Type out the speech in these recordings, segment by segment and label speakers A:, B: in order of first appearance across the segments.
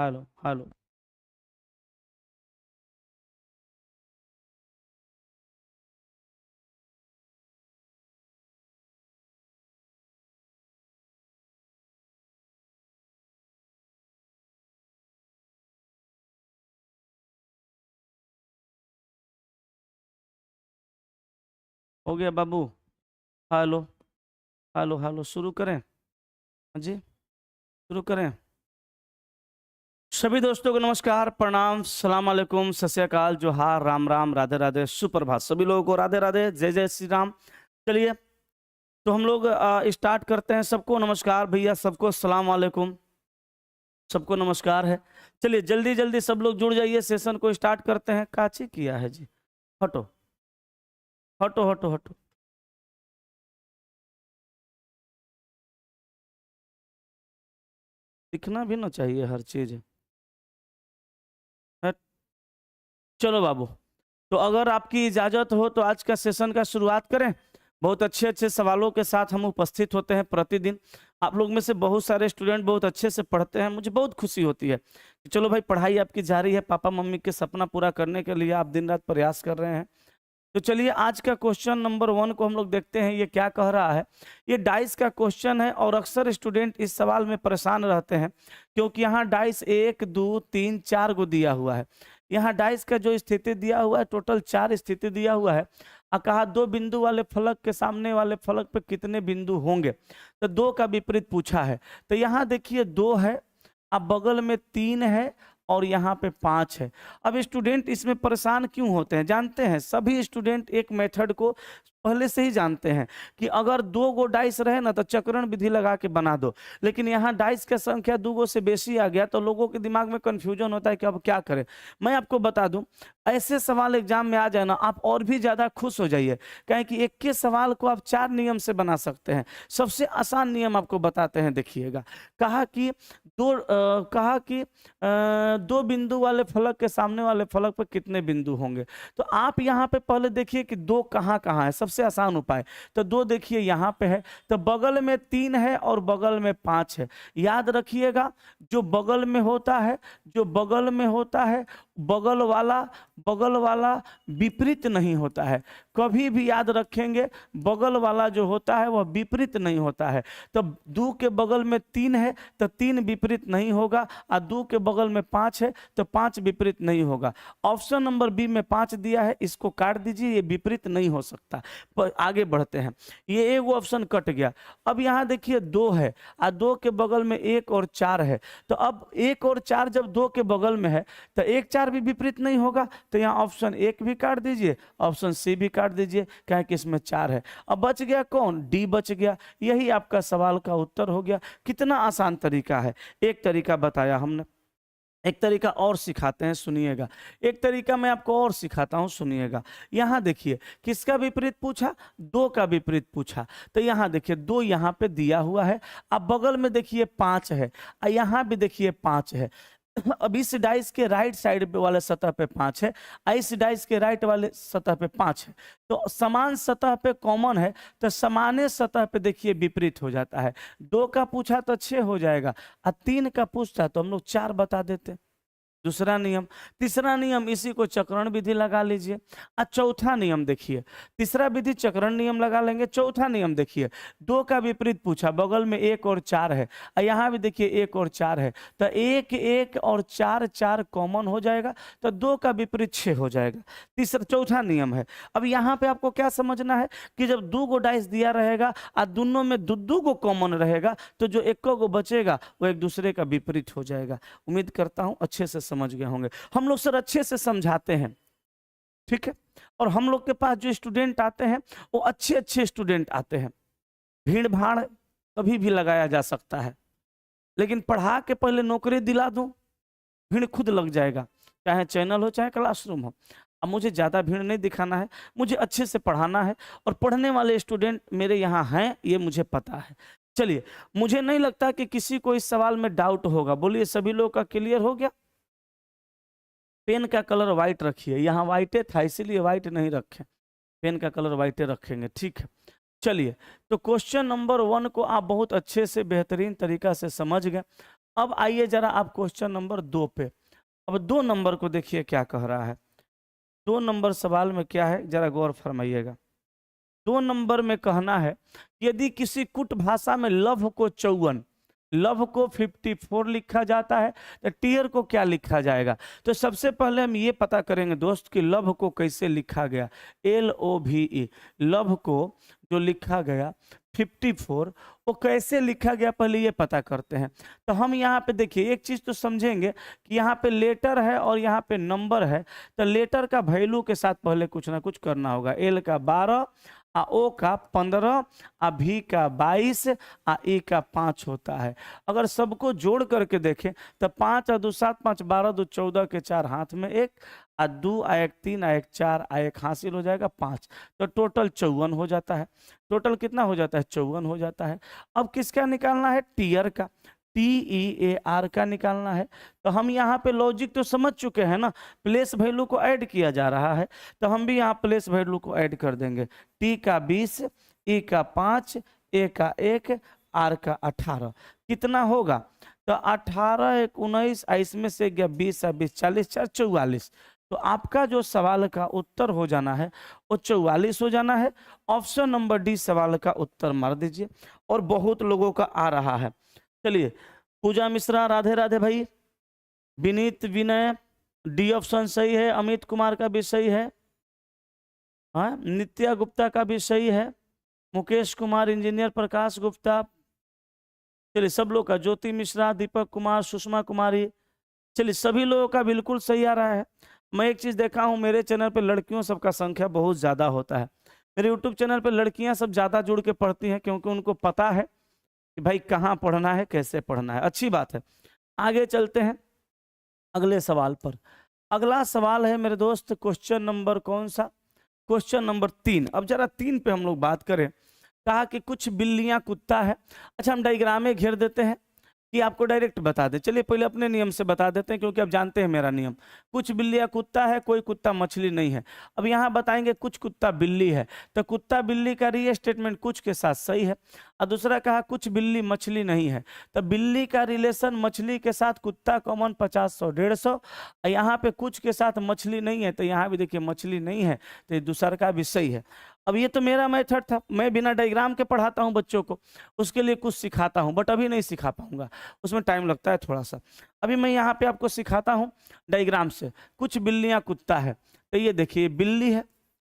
A: Hello hello. हो गया बाबू। Hello hello hello, शुरू करें? हाँ जी, शुरू करें। सभी दोस्तों को नमस्कार, प्रणाम, सलाम अलैकुम, सत श्री अकाल, जोहार, राम राम, राधे राधे, सुप्रभात। सभी लोगों को राधे राधे, जय जय श्री राम। चलिए, तो हम लोग स्टार्ट करते हैं। सबको नमस्कार भैया, सबको सलाम अलैकुम, सबको नमस्कार है। चलिए जल्दी जल्दी सब लोग जुड़ जाइए, सेशन को स्टार्ट करते हैं। काची किया है जी? हटो हटो हटो हटो। दिखना भी ना चाहिए हर चीज। हट। चलो बाबू, तो अगर आपकी इजाजत हो तो आज का सेशन का शुरुआत करें। बहुत अच्छे अच्छे सवालों के साथ हम उपस्थित होते हैं प्रतिदिन। आप लोग में से बहुत सारे स्टूडेंट बहुत अच्छे से पढ़ते हैं, मुझे बहुत खुशी होती है कि चलो भाई पढ़ाई आपकी जारी है, पापा मम्मी के सपना पूरा करने के लिए आप दिन रात प्रयास कर रहे हैं। तो चलिए आज का क्वेश्चन नंबर 1 को हम लोग देखते हैं, ये क्या कह रहा है। ये डाइस का क्वेश्चन है और अक्सर स्टूडेंट इस सवाल में परेशान रहते हैं क्योंकि यहाँ डाइस 1 2 3 4 को दिया हुआ है। यहाँ डाइस का जो स्थिति दिया हुआ है, टोटल 4 स्थिति दिया हुआ है। कहा 2 बिंदु वाले फलक के सामने वाले फलक पे कितने बिंदु होंगे, तो 2 का विपरीत पूछा है। तो यहाँ देखिए 2 है, अब बगल में 3 है और यहाँ पे 5 है। अब स्टूडेंट इसमें परेशान क्यों होते हैं? जानते हैं सभी स्टूडेंट एक मेथड को पहले से ही जानते हैं कि अगर 2 गो डाइस रहे ना तो चक्रण विधि लगा के बना दो, लेकिन यहाँ डाइस का संख्या 2 गो से बेसी आ गया तो लोगों के दिमाग में कंफ्यूजन होता है कि अब क्या करें। मैं आपको बता दूं, ऐसे सवाल एग्जाम में आ जाए ना, आप और भी ज्यादा खुश हो जाइए, कहें कि एक के सवाल को आप 4 नियम से बना सकते हैं। सबसे आसान नियम आपको बताते हैं, देखिएगा। कहा कि दो बिंदु वाले फलक के सामने वाले फलक पर कितने बिंदु होंगे। तो आप यहाँ पे पहले देखिए कि 2 कहाँ कहाँ है, सबसे आसान उपाय। तो 2 देखिए यहाँ पे है, तो बगल में 3 है और बगल में 5 है। याद रखिएगा, जो बगल में होता है, जो बगल में होता है, बगल वाला विपरीत नहीं होता है। कभी भी याद रखेंगे, बगल वाला जो होता है वह विपरीत नहीं होता है। तो 2 के बगल में 3 है तो 3 विपरीत नहीं होगा, और 2 के बगल में 5 है तो 5 विपरीत नहीं होगा। ऑप्शन नंबर बी में 5 दिया है, इसको काट दीजिए, ये विपरीत नहीं हो सकता। पर आगे बढ़ते हैं, ये एक ऑप्शन कट गया। अब यहाँ देखिए 2 है और 2 के बगल में 1 और 4 है। तो अब 1 और 4 जब 2 के बगल में है तो 1 4 भी विपरीत नहीं होगा, तो यहाँ ऑप्शन 1 भी काट दीजिए, ऑप्शन सी भी काट दीजिए, क्या कि इसमें 4 है। अब बच गया कौन? डी बच गया। यही आपका सवाल का उत्तर हो गया। कितना आसान तरीका है। एक तरीका बताया हमने, एक तरीका और सिखाते हैं, सुनिएगा। एक तरीका मैं आपको और सिखाता हूं, सुनिएगा। यहाँ देखिए किसका विपरीत पूछा? 2 का विपरीत पूछा। तो यहाँ देखिए 2 यहाँ पे दिया हुआ है, अब बगल में देखिए 5 है, और यहाँ भी देखिए 5 है। अब इस डाइस के राइट साइड पे वाले सतह पे 5 है, इस डाइस के राइट वाले सतह पे 5 है। तो समान सतह पे कॉमन है, तो समाने सतह पे देखिए विपरीत हो जाता है। 2 का पूछा तो 6 हो जाएगा, और 3 का पूछता तो हम लोग 4 बता देते। दूसरा नियम। तीसरा नियम, इसी को चक्रण विधि लगा लीजिए। और चौथा नियम देखिए, तीसरा विधि चक्रण नियम लगा लेंगे। चौथा नियम देखिए, 2 का विपरीत पूछा, बगल में 1 और 4 है, और यहाँ भी देखिए 1 और 4 है, तो 1 1 और 4 4 कॉमन हो जाएगा, तो 2 का विपरीत 6 हो जाएगा। तीसरा चौथा नियम है। अब यहाँ पे आपको क्या समझना है कि जब 2 गो डाइस दिया रहेगा और दोनों में 2 गो कॉमन रहेगा, तो जो 1 गो बचेगा वो एक दूसरे का विपरीत हो जाएगा। उम्मीद करता हूं अच्छे से समझ गए होंगे। हम लोग सर अच्छे से समझाते हैं, ठीक है। और हम लोग के पास जो स्टूडेंट आते हैं वो अच्छे अच्छे स्टूडेंट आते हैं। भीड़ भाड़ कभी भी लगाया जा सकता है, लेकिन पढ़ा के पहले नौकरी दिला दूं, भीड़ खुद लग जाएगा, चाहे चैनल हो चाहे क्लासरूम हो। अब मुझे ज़्यादा भीड़ नहीं दिखाना है, मुझे अच्छे से पढ़ाना है, और पढ़ने वाले स्टूडेंट मेरे यहाँ हैं, ये मुझे पता है। चलिए, मुझे नहीं लगता कि किसी को इस सवाल में डाउट होगा। बोलिए, सभी लोग का क्लियर हो गया? पेन का कलर व्हाइट रखिए, यहाँ व्हाइटे था इसीलिए व्हाइट नहीं रखें, पेन का कलर व्हाइटे रखेंगे, ठीक है। चलिए, तो क्वेश्चन नंबर 1 को आप बहुत अच्छे से बेहतरीन तरीका से समझ गए। अब आइए जरा आप क्वेश्चन नंबर 2 पे। अब 2 नंबर को देखिए क्या कह रहा है। 2 नंबर सवाल में क्या है, जरा गौर फरमाइएगा। 2 नंबर में कहना है, यदि किसी कुट भाषा में लव को 54, लव को 54 लिखा जाता है, तो टीयर को क्या लिखा जाएगा? तो सबसे पहले हम ये पता करेंगे दोस्त कि लव को कैसे लिखा गया। LOVE, लव को जो लिखा गया 54, वो कैसे लिखा गया पहले ये पता करते हैं। तो हम यहाँ पे देखिए एक चीज तो समझेंगे कि यहाँ पे लेटर है और यहाँ पे नंबर है, तो लेटर का वैल्यू के साथ पहले कुछ ना कुछ करना होगा। L का 12, O का 15, V का 22, E का 5 होता है। अगर सबको जोड़ करके देखें तो 5 और 2 7, 5 12, 2 14 के 4 हाथ में 1, 2 1 3 1 4 1 हासिल हो जाएगा 5, तो टोटल 54 हो जाता है। टोटल कितना हो जाता है? 54 हो जाता है। अब किसका निकालना है? टीयर का, TEAR का निकालना है। तो हम यहाँ पे लॉजिक तो समझ चुके हैं ना, प्लेस वैल्यू को ऐड किया जा रहा है, तो हम भी यहाँ प्लेस वैल्यू को ऐड कर देंगे। T का 20, E का 5, A का 1, R का 18, कितना होगा? तो 18 1 19, इसमें से गया 20 20 40 4 44। तो आपका जो सवाल का उत्तर हो जाना है वो 44 हो जाना है। ऑप्शन नंबर डी सवाल का उत्तर मार दीजिए। और बहुत लोगों का आ रहा है। चलिए, पूजा मिश्रा राधे राधे भाई, विनीत विनय, डी ऑप्शन सही है, अमित कुमार का भी सही है, हाँ, नित्या गुप्ता का भी सही है, मुकेश कुमार, इंजीनियर प्रकाश गुप्ता, चलिए सब लोग का, ज्योति मिश्रा, दीपक कुमार, सुषमा कुमारी, चलिए सभी लोगों का बिल्कुल सही आ रहा है। मैं एक चीज देखा हूं, मेरे चैनल पे लड़कियों सबका संख्या बहुत ज्यादा होता है। मेरे यूट्यूब चैनल पे लड़कियां सब ज्यादा जुड़ के पढ़ती हैं, क्योंकि उनको पता है कि भाई कहाँ पढ़ना है, कैसे पढ़ना है। अच्छी बात है। आगे चलते हैं अगले सवाल पर। अगला सवाल है मेरे दोस्त क्वेश्चन नंबर कौन सा? Question number 3। अब जरा 3 पे हम लोग बात करें। कहा कि कुछ बिल्लियां कुत्ता है। अच्छा, हम डायग्राम में घेर देते हैं कि आपको डायरेक्ट बता दे। चलिए पहले अपने नियम से बता देते हैं, क्योंकि आप जानते हैं मेरा नियम। कुछ बिल्लियां कुत्ता है, कोई कुत्ता मछली नहीं है। अब यहाँ बताएंगे कुछ कुत्ता बिल्ली है, तो कुत्ता बिल्ली का री स्टेटमेंट कुछ के साथ सही है। और दूसरा कहा कुछ बिल्ली मछली नहीं है, तो बिल्ली का रिलेशन मछली के साथ कुत्ता कॉमन 50 100 150। यहाँ पे कुछ के साथ मछली नहीं है, तो यहाँ भी देखिए मछली नहीं है, तो ये दूसरा का भी सही है। अब ये तो मेरा मेथड था, मैं बिना डायग्राम के पढ़ाता हूँ बच्चों को, उसके लिए कुछ सिखाता हूँ, बट अभी नहीं सिखा पाऊंगा, उसमें टाइम लगता है थोड़ा सा। अभी मैं यहाँ पे आपको सिखाता हूँ डायग्राम से। कुछ बिल्लियाँ कुत्ता है, तो ये देखिए बिल्ली है,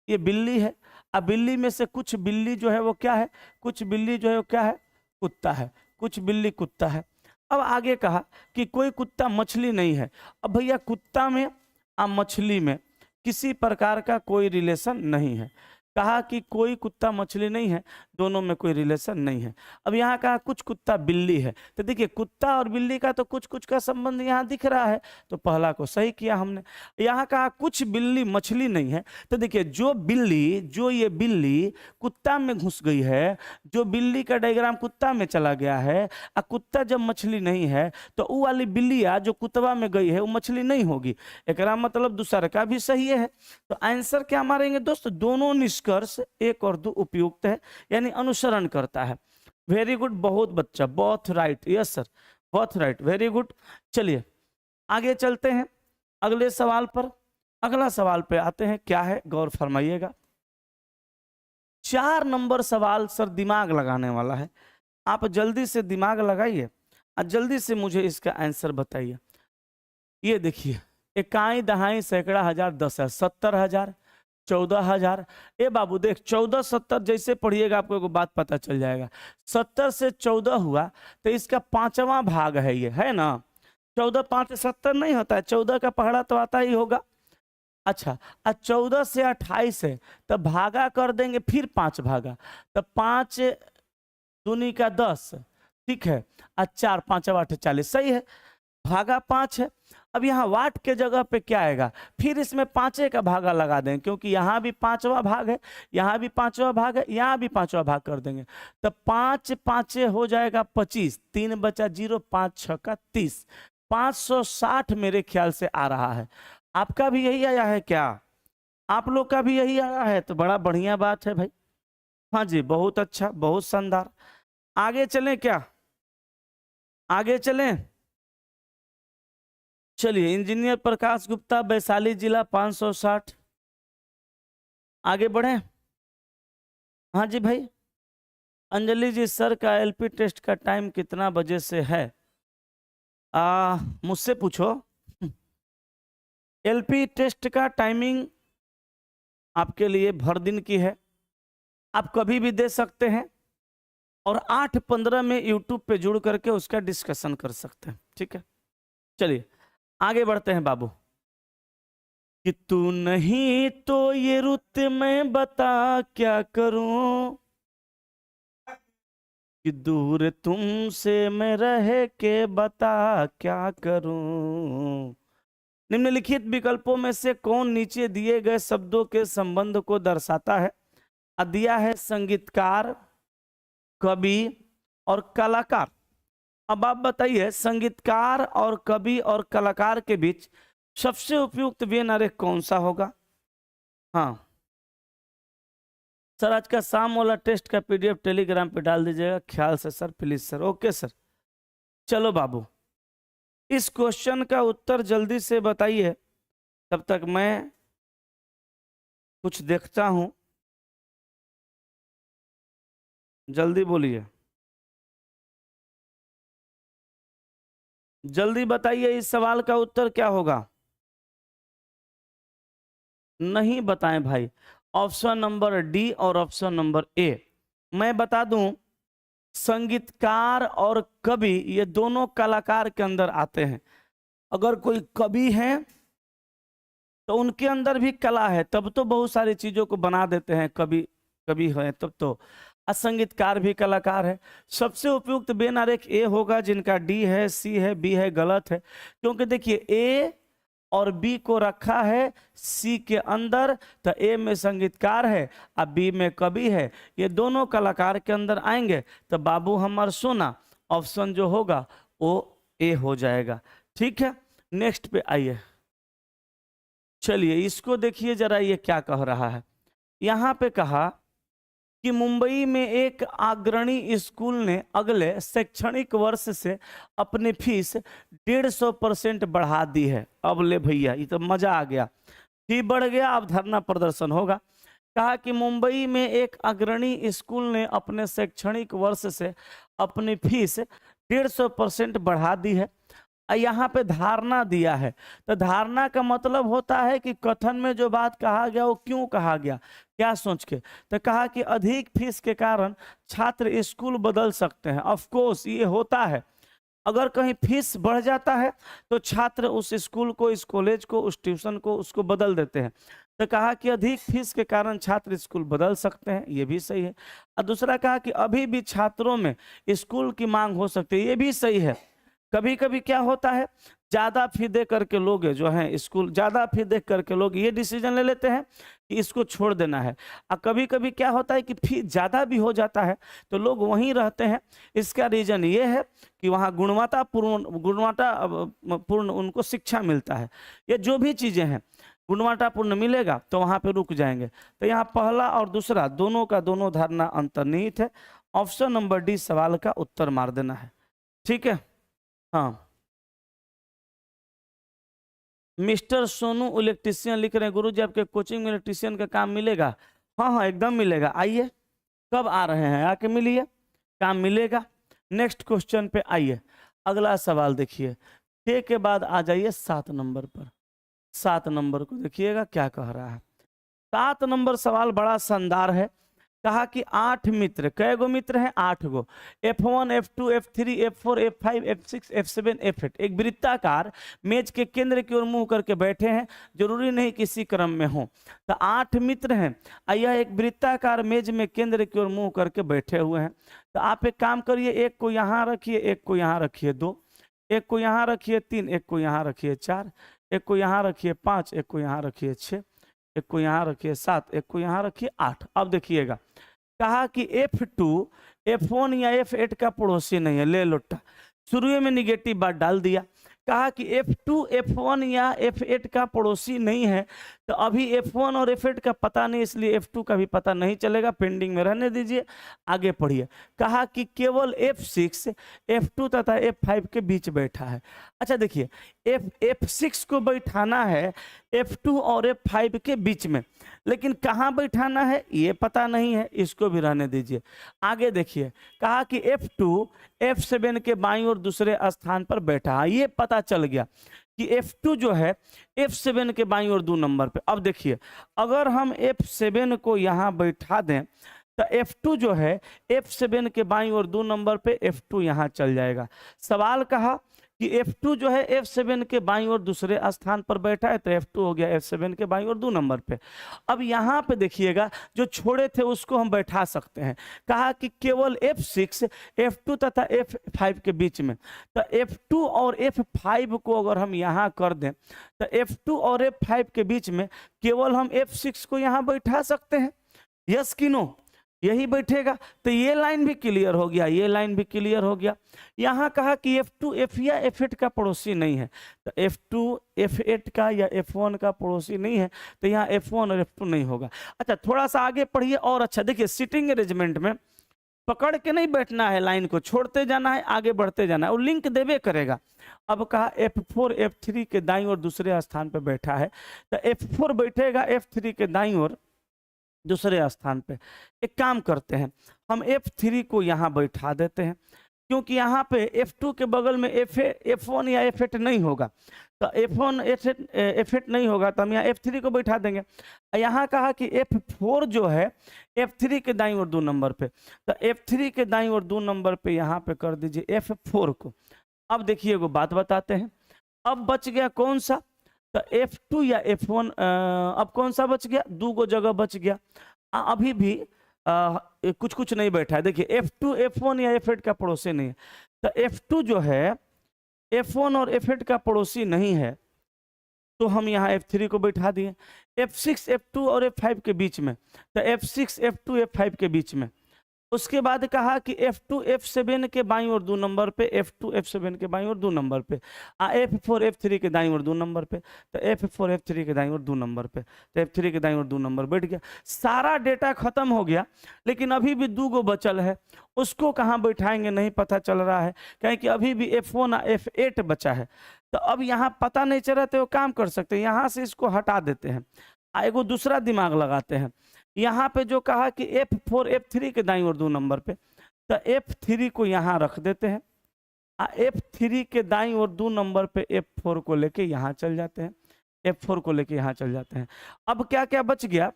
A: ये बिल्ली है। अब बिल्ली में से कुछ बिल्ली जो है वो क्या है? कुछ बिल्ली जो है वो क्या है? कुत्ता है। कुछ बिल्ली कुत्ता है। अब आगे कहा कि कोई कुत्ता मछली नहीं है। अब भैया कुत्ता में और मछली में किसी प्रकार का कोई रिलेशन नहीं है। कहा कि कोई कुत्ता मछली नहीं है, दोनों में कोई रिलेशन नहीं है। अब यहाँ कहा कुछ कुत्ता बिल्ली है, तो देखिए कुत्ता और बिल्ली का तो कुछ कुछ का संबंध यहाँ दिख रहा है, तो पहला को सही किया हमने। यहाँ कहा कुछ बिल्ली मछली नहीं है, तो देखिए जो ये बिल्ली कुत्ता में घुस गई है, जो बिल्ली का डायग्राम कुत्ता में चला गया है, और कुत्ता जब मछली नहीं है, तो वो वाली बिल्लिया जो कुत्ता में गई है वो मछली नहीं होगी। एक मतलब दूसरा का भी सही है। तो आंसर क्या मारेंगे दोस्त? दोनों निष्कर्ष 1 और 2 उपयुक्त है, यानी अनुसरण करता है। वेरी गुड, बहुत बच्चा, बहुत राइट, यस सर, बहुत राइट, वेरी गुड। चलिए आगे चलते हैं अगले सवाल पर। अगला सवाल पे आते हैं, क्या है गौर फरमाइएगा। 4 नंबर सवाल सर दिमाग लगाने वाला है, आप जल्दी से दिमाग लगाइए और जल्दी से मुझे इसका आंसर बताइए। ये देखिए, इकाई दहाई सैकड़ा हजार 10,000 70,000 14,000। ए बाबू देख, 14 70 जैसे पढ़िएगा आपको एक बात पता चल जाएगा। 70 से 14 हुआ तो इसका 5वां भाग है, ये है ना। 14 5 70 नहीं होता है, 14 का पहाड़ा तो आता ही होगा। अच्छा, 14 से 28 है, तो भागा कर देंगे, फिर 5 भागा, तो 5 दूनी का 10, ठीक है। 4 5 8 40, सही है, भागा 5 है। अब यहाँ वाट के जगह पे क्या आएगा? फिर इसमें 5 का भागा लगा देंगे, क्योंकि यहाँ भी 5वां भाग है, यहाँ भी 5वां भाग है, यहाँ भी 5वां भाग कर देंगे, तो 5 5 हो जाएगा 25, 3 बचा 0, 5 6 का 30, 560 मेरे ख्याल से आ रहा है। आपका भी यही आया है क्या? आप लोग का भी यही आया है, तो बड़ा बढ़िया बात है भाई। हाँ जी, बहुत अच्छा, बहुत शानदार। आगे चलें क्या? आगे चलें। चलिए, इंजीनियर प्रकाश गुप्ता, वैशाली जिला 560। आगे बढ़े। हाँ जी भाई। अंजलि जी, सर का एलपी टेस्ट का टाइम कितना बजे से है? मुझसे पूछो। एलपी टेस्ट का टाइमिंग आपके लिए भर दिन की है, आप कभी भी दे सकते हैं और 8:15 में यूट्यूब पे जुड़ करके उसका डिस्कशन कर सकते हैं। ठीक है, चलिए आगे बढ़ते हैं बाबू। कि तू नहीं तो ये रुत में बता क्या करूं, कि दूर तुमसे मैं रह के बता क्या करूं। निम्नलिखित विकल्पों में से कौन नीचे दिए गए शब्दों के संबंध को दर्शाता है? दिया है संगीतकार, कवि और कलाकार। अब आप बताइए, संगीतकार और कवि और कलाकार के बीच सबसे उपयुक्त वेन आरेख कौन सा होगा? हाँ सर, आज का शाम वाला टेस्ट का पीडीएफ टेलीग्राम पे डाल दीजिएगा, ख्याल से sir, please sir. Okay sir. चलो बाबू, इस क्वेश्चन का उत्तर जल्दी से बताइए, तब तक मैं कुछ देखता हूं। जल्दी बोलिए, जल्दी बताइए, इस सवाल का उत्तर क्या होगा? नहीं बताएं भाई। ऑप्शन नंबर डी और ऑप्शन नंबर ए। मैं बता दूं, संगीतकार और कवि ये दोनों कलाकार के अंदर आते हैं। अगर कोई कवि है तो उनके अंदर भी कला है, तब तो बहुत सारी चीजों को बना देते हैं। कवि कवि है तब तो। असंगीतकार भी कलाकार है। सबसे उपयुक्त वेन आरेख ए होगा, जिनका डी है, सी है, बी है, गलत है। क्योंकि देखिए, ए और बी को रखा है सी के अंदर, तो ए में संगीतकार है और बी में कवि है, ये दोनों कलाकार के अंदर आएंगे, तो बाबू हमार सोना ऑप्शन जो होगा वो ए हो जाएगा। ठीक है, नेक्स्ट पे आइए। चलिए इसको देखिए जरा, ये क्या कह रहा है। यहाँ पे कहा कि मुंबई में एक अग्रणी स्कूल ने अगले शैक्षणिक वर्ष से अपनी फीस 150% बढ़ा दी है। अब ले भैया, ये तो मजा आ गया, फी बढ़ गया, अब धरना प्रदर्शन होगा। कहा कि मुंबई में एक अग्रणी स्कूल ने अपने शैक्षणिक वर्ष से अपनी फीस 150% बढ़ा दी है। यहाँ पे धारणा दिया है, तो धारणा का मतलब होता है कि कथन में जो बात कहा गया वो क्यों कहा गया, क्या सोच के। तो कहा कि अधिक फीस के कारण छात्र स्कूल बदल सकते हैं। ऑफ कोर्स ये होता है, अगर कहीं फीस बढ़ जाता है तो छात्र उस स्कूल को, इस कॉलेज को, उस ट्यूशन को, उसको बदल देते हैं। तो कहा कि अधिक फीस के कारण छात्र स्कूल बदल सकते हैं, ये भी सही है। और दूसरा कहा कि अभी भी छात्रों में स्कूल की मांग हो सकती है, ये भी सही है। कभी कभी क्या होता है, ज्यादा फी दे करके लोग जो हैं स्कूल, ज्यादा फी दे करके लोग ये डिसीजन ले लेते हैं कि इसको छोड़ देना है। और कभी कभी क्या होता है कि फी ज्यादा भी हो जाता है तो लोग वहीं रहते हैं। इसका रीजन ये है कि वहाँ गुणवत्तापूर्ण उनको शिक्षा मिलता है। ये जो भी चीजें हैं गुणवत्तापूर्ण मिलेगा तो वहाँ पे रुक जाएंगे। तो यहाँ पहला और दूसरा दोनों का दोनों धारणा अंतर्निहित है। ऑप्शन नंबर डी सवाल का उत्तर मार देना है। ठीक है। हाँ, मिस्टर सोनू इलेक्ट्रीशियन लिख रहे हैं, गुरुजी आपके कोचिंग में इलेक्ट्रीशियन का काम मिलेगा? हाँ हाँ एकदम मिलेगा, आइए। कब आ रहे हैं, आके मिलिए, काम मिलेगा। नेक्स्ट क्वेश्चन पे आइए। अगला सवाल देखिए, 6 के बाद आ जाइए 7 नंबर पर। 7 नंबर को देखिएगा क्या कह रहा है। 7 नंबर सवाल बड़ा शानदार है। कहा कि 8 मित्र, कै गो मित्र हैं? 8 गो। F1, F2, F3, F4, F5, F6, F7, F8 एक वृत्ताकार मेज के केंद्र की ओर मुंह करके बैठे हैं, जरूरी नहीं किसी क्रम में हो। तो 8 मित्र हैं, यह एक वृत्ताकार मेज में केंद्र की ओर मुंह करके बैठे हुए हैं। तो आप एक काम करिए, एक को यहाँ रखिए, एक को यहाँ रखिए 2, एक को यहाँ रखिए 3, एक को यहाँ रखिए 4, एक को यहाँ रखिए 5, एक को यहाँ रखिए 6, एक को यहाँ रखिए 7, एक को यहाँ रखिए 8। अब देखिएगा, कहा कि F2 F1 या F8 का पड़ोसी नहीं है। ले लोटा, शुरू में निगेटिव बात डाल दिया कहा कि F2 F1 या F8 का पड़ोसी नहीं है, तो अभी F1 और F8 का पता नहीं, इसलिए F2 का भी पता नहीं चलेगा, पेंडिंग में रहने दीजिए। आगे पढ़िए। कहा कि केवल F6 F2 तथा F5 के बीच बैठा है। अच्छा देखिए, F6 को बैठाना है F2 और F5 के बीच में, लेकिन कहाँ बैठाना है ये पता नहीं है, इसको भी रहने दीजिए। आगे देखिए, कहा कि F2 F7 के बाईं ओर दूसरे स्थान पर बैठा है, ये पता चल गया कि F2 जो है F7 के बाईं ओर 2 नंबर पे। अब देखिए, अगर हम F7 को यहाँ बैठा दें तो F2 जो है F7 के बाईं ओर 2 नंबर पे, F2 यहाँ चल जाएगा। सवाल कहा कि F2 जो है F7 के बाईं ओर दूसरे स्थान पर बैठा है, तो F2 हो गया F7 के बाईं ओर 2 नंबर पे। अब यहाँ पे देखिएगा, जो छोड़े थे उसको हम बैठा सकते हैं। कहा कि केवल F6 F2 तथा F5 के बीच में, तो F2 और F5 को अगर हम यहाँ कर दें तो F2 और F5 के बीच में केवल हम F6 को यहाँ बैठा सकते हैं। यस कि नो? यही बैठेगा, तो ये लाइन भी क्लियर हो गया, ये लाइन भी क्लियर हो गया। यहाँ कहा कि F2 F या F8 का पड़ोसी नहीं है, तो F2 F8 का या F1 का पड़ोसी नहीं है, तो यहाँ F1 और F2 नहीं होगा। अच्छा, थोड़ा सा आगे पढ़िए और अच्छा देखिए, सिटिंग अरेंजमेंट में पकड़ के नहीं बैठना है, लाइन को छोड़ते जाना है, आगे बढ़ते जाना है, और लिंक देवे करेगा। अब कहा F4 F3 के दाईं ओर दूसरे स्थान पर बैठा है, तो F4 बैठेगा F3 के दाईं ओर दूसरे स्थान पे। एक काम करते हैं, हम F3 को यहाँ बैठा देते हैं, क्योंकि यहाँ पे F2 के बगल में F1 या F8 नहीं होगा, तो F1 F8 नहीं होगा, तो हम यहाँ F3 को बैठा देंगे। यहाँ कहा कि F4 जो है F3 के दाईं ओर 2 नंबर पे, तो F3 के दाईं ओर 2 नंबर पे यहाँ पे कर दीजिए F4 को। अब देखिए एगो बात बताते हैं, अब बच गया कौन सा, तो F2 या F1, अब कौन सा बच गया, 2 गो जगह बच गया। अभी भी कुछ कुछ नहीं बैठा है। देखिए F2 F1 या F8 का पड़ोसी नहीं है, तो F2 जो है F1 और F8 का पड़ोसी नहीं है, तो हम यहाँ F3 को बैठा दिए। F6 F2 और F5 के बीच में, तो F6 F2 F5 के बीच में। उसके बाद कहा कि F2 F7 के बाईं ओर 2 नंबर पे, F2 F7 के बाईं ओर 2 नंबर पे, F4 F3 के दाईं ओर 2 नंबर पे, तो F4 F3 के दाईं ओर 2 नंबर पे, तो F3 के दाईं ओर 2 नंबर बैठ गया। सारा डेटा खत्म हो गया, लेकिन अभी भी 2 गो बचल है, उसको कहाँ बैठाएंगे नहीं पता चल रहा है, कहें कि अभी भी F1 F8 बचा है। तो अब यहाँ पता नहीं चल रहा, तो वो काम कर सकते हैं, यहाँ से इसको हटा देते हैं, एगो दूसरा दिमाग लगाते हैं। यहाँ पे जो कहा कि F4 F3 के दाईं ओर 2 नंबर पे, तो F3 को यहाँ रख देते हैं, F3 के दाईं ओर 2 नंबर पे F4 को लेके यहाँ चल जाते हैं, F4 को लेके यहाँ चल जाते हैं। अब क्या क्या बच गया,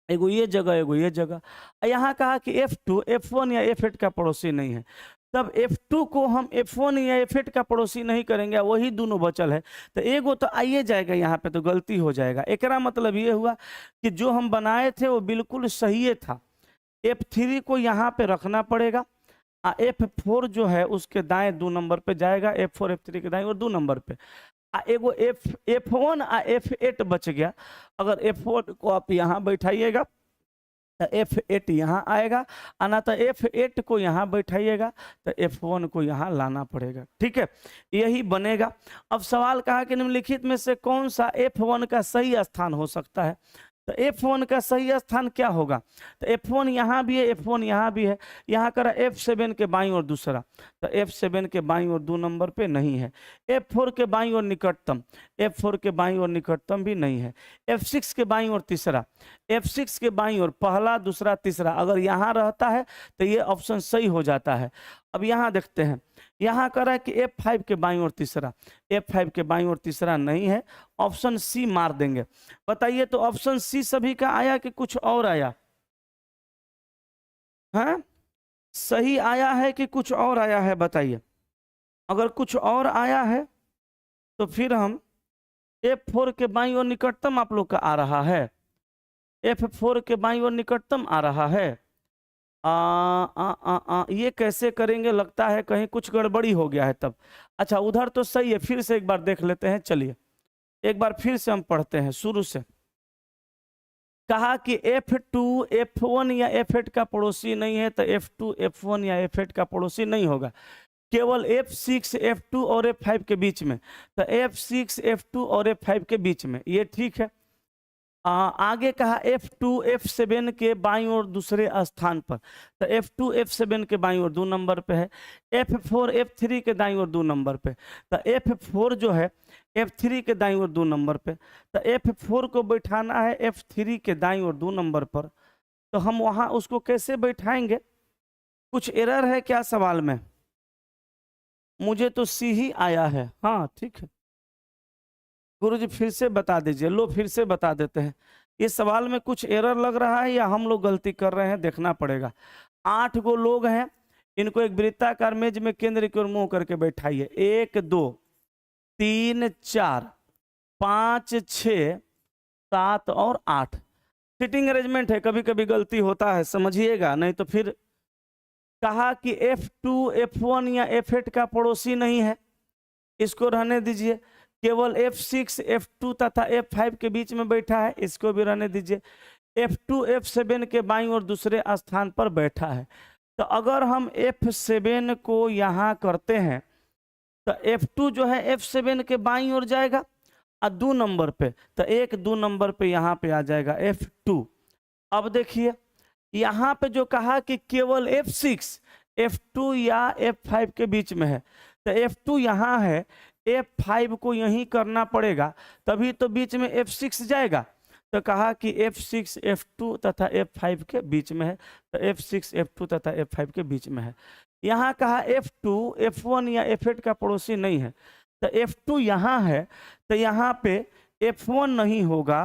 A: एगो ये जगह, एगो ये जगह। यहाँ कहा कि F2 F1 या F8 का पड़ोसी नहीं है, तब F2 को हम F1 या F8 का पड़ोसी नहीं करेंगे, वही दोनों बचल है, तो एगो तो आइए जाएगा, यहाँ पे तो गलती हो जाएगा। एकरा मतलब ये हुआ कि जो हम बनाए थे वो बिल्कुल सही था, F3 को यहाँ पे रखना पड़ेगा, F4 जो है उसके दाएं 2 नंबर पे जाएगा, F4 F3 के दाएं और 2 नंबर पे। एगो F1 F8 बच गया, अगर F1 को आप यहाँ बैठाइएगा तो F8 यहाँ आएगा, आना तो F8 को यहाँ बैठाइएगा तो F1 को यहाँ लाना पड़ेगा। ठीक है, यही बनेगा। अब सवाल कहा कि निम्नलिखित में से कौन सा F1 का सही स्थान हो सकता है, तो F1 का सही स्थान क्या होगा, तो F1 यहाँ भी है, F1 यहाँ भी है, यहाँ करा F7 के बाईं ओर दूसरा, तो F7 के बाईं ओर 2 नंबर पे नहीं है। F4 के बाईं ओर निकटतम, F4 के बाईं ओर निकटतम भी नहीं है। F6 के बाईं ओर तीसरा, F6 के बाईं ओर पहला दूसरा तीसरा अगर यहाँ रहता है तो ये ऑप्शन सही हो जाता है। अब यहाँ देखते हैं, यहाँ करा कि F5 के बाईं ओर तीसरा, F5 के बाईं ओर तीसरा नहीं है, ऑप्शन सी मार देंगे। बताइए तो ऑप्शन सी सभी का आया कि कुछ और आया, हाँ सही आया है कि कुछ और आया है, बताइए। अगर कुछ और आया है तो फिर हम F4 के बाईं ओर निकटतम आप लोग का आ रहा है, F4 के बाईं ओर निकटतम आ रहा है। ये कैसे करेंगे, लगता है कहीं कुछ गड़बड़ी हो गया है तब। अच्छा उधर तो सही है, फिर से एक बार देख लेते हैं, चलिए एक बार फिर से हम पढ़ते हैं शुरू से। कहा कि F2 F1 या F8 का पड़ोसी नहीं है, तो F2 F1 या F8 का पड़ोसी नहीं होगा, केवल F6 F2 और F5 के बीच में, तो F6 F2 और F5 के बीच में, ये ठीक है। आगे कहा F2 F7 के बाईं ओर दूसरे स्थान पर, तो F2 F7 के बाईं ओर 2 नंबर पे है। F4 F3 के दाईं ओर 2 नंबर पे, तो F4 जो है F3 के दाईं ओर 2 नंबर पे, तो F4 को बैठाना है F3 के दाईं ओर 2 नंबर पर। तो हम वहां उसको कैसे बैठाएंगे? कुछ एरर है क्या सवाल में? मुझे तो सी ही आया है। हाँ ठीक है गुरुजी, फिर से बता दीजिए। लो फिर से बता देते हैं। ये सवाल में कुछ एरर लग रहा है या हम लोग गलती कर रहे हैं, देखना पड़ेगा। 8 गो लोग हैं, इनको एक वृत्ताकार मेज में केंद्र की ओर मुंह करके बैठाइए। 1 2 3 4 5 6 7 और 8 सीटिंग अरेंजमेंट है, कभी कभी गलती होता है, समझिएगा, नहीं तो फिर। कहा कि F2 F1 या F8 का पड़ोसी नहीं है, इसको रहने दीजिए। केवल F6 F2 तथा F5 के बीच में बैठा है, इसको भी रहने दीजिए। F2 F7 के बाईं ओर दूसरे स्थान पर बैठा है। तो अगर हम F7 को यहाँ करते हैं तो F2 जो है F7 के बाईं ओर जाएगा और 2 नंबर पे, तो 2 नंबर पे यहाँ पे आ जाएगा F2। अब देखिए यहाँ पे जो कहा कि केवल F6 F2 या F5 के बीच में है, तो F2 यहाँ है, F5 को यहीं करना पड़ेगा, तभी तो बीच में F6 जाएगा। तो कहा कि F6 F2 तथा F5 के बीच में है, तो F6 F2 तथा F5 के बीच में है। यहाँ कहा F2 F1 या F8 का पड़ोसी नहीं है, तो F2 यहाँ है, तो यहाँ पे F1 नहीं होगा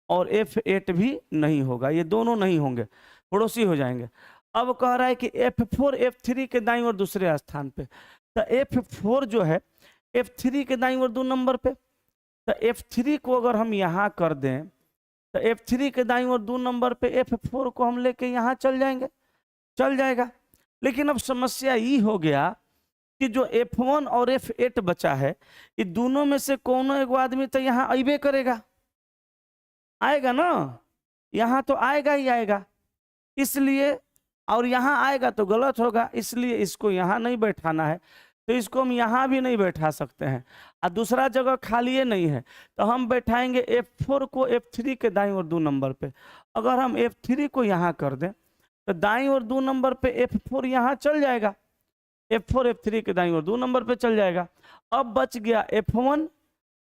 A: और F8 भी नहीं होगा, ये दोनों नहीं होंगे, पड़ोसी हो जाएंगे। अब कह रहा है कि F4 F3 के दाईं ओर दूसरे स्थान पे, तो F4 जो है F3 के दाईं ओर 2 नंबर पे, तो F3 को अगर हम यहाँ कर दें तो F3 के दाईं ओर 2 नंबर पे F4 को हम लेके यहाँ चल जाएंगे, चल जाएगा। लेकिन अब समस्या ये हो गया कि जो F1 और F8 बचा है, ये दोनों में से कोनो एक आदमी तो यहाँ आइबे करेगा, आएगा ना, यहाँ तो आएगा ही आएगा, इसलिए, और यहाँ आएगा तो गलत होगा, इसलिए इसको यहाँ नहीं बैठाना है। तो इसको हम यहाँ भी नहीं बैठा सकते हैं, और दूसरा जगह खाली नहीं है, तो हम बैठाएंगे F4 को F3 के दाईं ओर 2 नंबर पे। अगर हम F3 को यहाँ कर दें तो दाईं ओर 2 नंबर पे F4 यहाँ चल जाएगा, F4 F3 के दाईं ओर 2 नंबर पे चल जाएगा। अब बच गया F1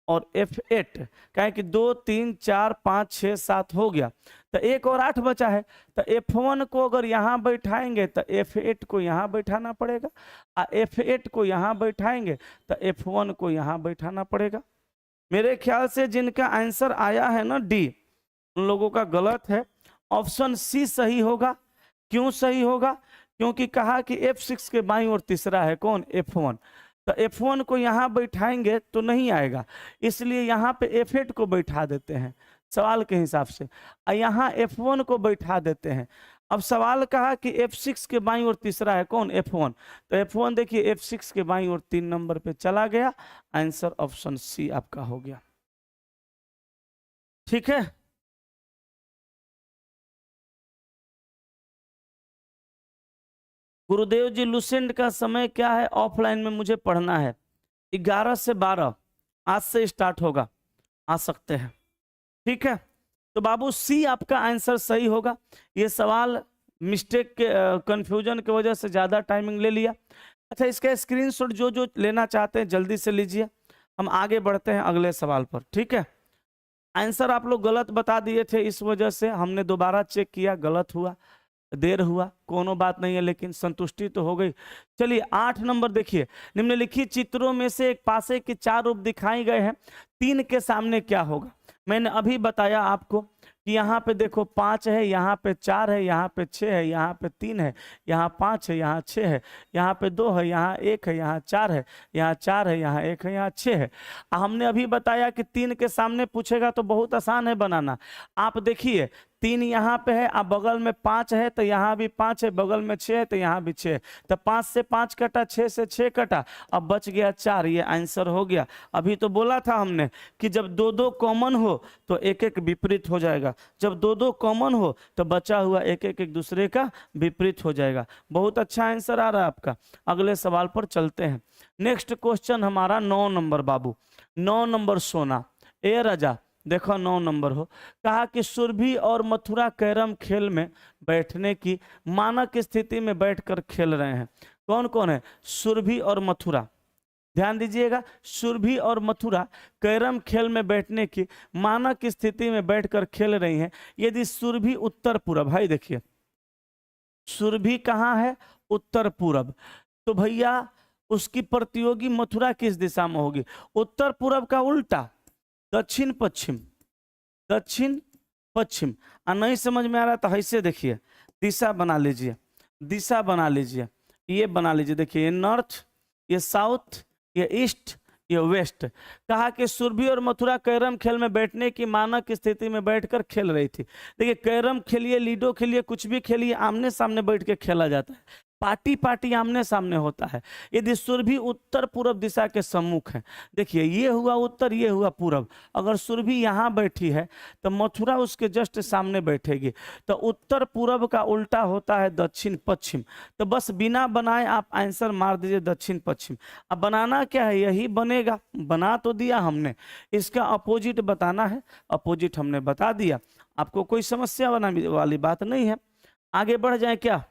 A: और F8, कहें कि 2 3 4 5 6 7 हो गया, तो 1 और 8 बचा है। तो F1 को अगर यहाँ बैठाएंगे तो F8 को यहाँ बैठाना पड़ेगा, और F8 को यहाँ बैठाएंगे तो F1 को यहाँ बैठाना पड़ेगा। मेरे ख्याल से जिनका आंसर आया है ना D, उन लोगों का गलत है। ऑप्शन C सही होगा। क्यों सही होगा? क्योंकि कहा कि F6 के बाईं ओर तीसरा है, कौन? F1। तो F1 को यहाँ बैठाएंगे तो नहीं आएगा, इसलिए यहाँ पे F8 को बैठा देते हैं सवाल के हिसाब से, और यहाँ F1 को बैठा देते हैं। अब सवाल कहा कि F6 के बाईं ओर तीसरा है, कौन? F1। तो F1 देखिए F6 के बाईं ओर 3 नंबर पे चला गया। आंसर ऑप्शन C आपका हो गया। ठीक है, गुरुदेव जी लुसेंट का समय क्या है? ऑफलाइन में मुझे पढ़ना है, 11 से 12 आज से स्टार्ट होगा, आ सकते हैं। ठीक है, तो बाबू C आपका आंसर सही होगा। ये सवाल मिस्टेक के कंफ्यूजन की वजह से ज़्यादा टाइमिंग ले लिया। अच्छा, इसका स्क्रीनशॉट जो जो लेना चाहते हैं जल्दी से लीजिए, हम आगे बढ़ते हैं अगले सवाल पर। ठीक है, आंसर आप लोग गलत बता दिए थे, इस वजह से हमने दोबारा चेक किया, गलत हुआ, देर हुआ, कोनो बात नहीं है, लेकिन संतुष्टि तो हो गई। चलिए 8 नंबर देखिए, निम्नलिखित चित्रों में से एक पासे के 4 रूप दिखाए गए हैं, 3 के सामने क्या होगा? मैंने अभी बताया आपको कि यहाँ पे देखो 5 है, यहाँ पे 4 है, यहाँ पे 6 है, यहाँ पे 3 है, यहाँ 5 है, यहाँ 6 है, यहाँ पे 2 है, यहाँ 1 है, यहाँ 4 है, यहाँ 4 है, यहाँ 1 है, यहाँ 6 है। हमने अभी बताया कि 3 के सामने पूछेगा तो बहुत आसान है बनाना। आप देखिए 3 यहाँ पे है, अब बगल में 5 है तो यहाँ भी 5 है, बगल में 6 है तो यहाँ भी 6 है, तो 5 से 5 कटा, 6 से 6 कटा, अब बच गया 4। ये आंसर हो गया। अभी तो बोला था हमने कि जब 2 2 कॉमन हो तो 1 1 विपरीत हो जाएगा। जाएगा। जब दो दो कॉमन हो तो बचा हुआ एक एक एक दूसरे का विपरीत हो जाएगा। बहुत अच्छा आंसर आ रहा है आपका। अगले सवाल पर चलते हैं। नेक्स्ट क्वेश्चन हमारा 9 नंबर बाबू, 9 नंबर सोना। ए राजा देखो 9 नंबर हो, कहा कि सुरभि और मथुरा कैरम खेल में बैठने की मानक स्थिति में बैठकर खेल रहे हैं। कौन कौन है? सुरभि और मथुरा। ध्यान दीजिएगा, सुरभि और मथुरा कैरम खेल में बैठने की मानक स्थिति में बैठकर खेल रही हैं। यदि सुरभि उत्तर पूरब, भाई देखिए सुरभि कहाँ है? उत्तर पूरब। तो भैया उसकी प्रतियोगी मथुरा किस दिशा में होगी? उत्तर पूरब का उल्टा, दक्षिण पश्चिम, दक्षिण पश्चिम। नहीं समझ में आ रहा तो ऐसे देखिए, दिशा बना लीजिए, दिशा बना लीजिए, ये बना लीजिए। देखिए ये नॉर्थ, ये साउथ, ये ईस्ट, ये वेस्ट। कहा कि सुरभि और मथुरा कैरम खेल में बैठने की मानक स्थिति में बैठकर खेल रही थी। देखिए कैरम खेलिए, लीडो खेलिए, कुछ भी खेलिए, आमने सामने बैठ के खेला जाता है। पार्टी पार्टी आमने सामने होता है। यदि सुरभि उत्तर पूर्व दिशा के सम्मुख है, देखिए ये हुआ उत्तर, ये हुआ पूर्व। अगर सुरभि यहाँ बैठी है तो मथुरा उसके जस्ट सामने बैठेगी। तो उत्तर पूर्व का उल्टा होता है दक्षिण पश्चिम। तो बस बिना बनाए आप आंसर मार दीजिए दक्षिण पश्चिम। अब बनाना क्या है? यही बनेगा, बना तो दिया हमने, इसका अपोजिट बताना है, अपोजिट हमने बता दिया। आपको कोई समस्या वाली बात नहीं है। आगे बढ़ जाए क्या?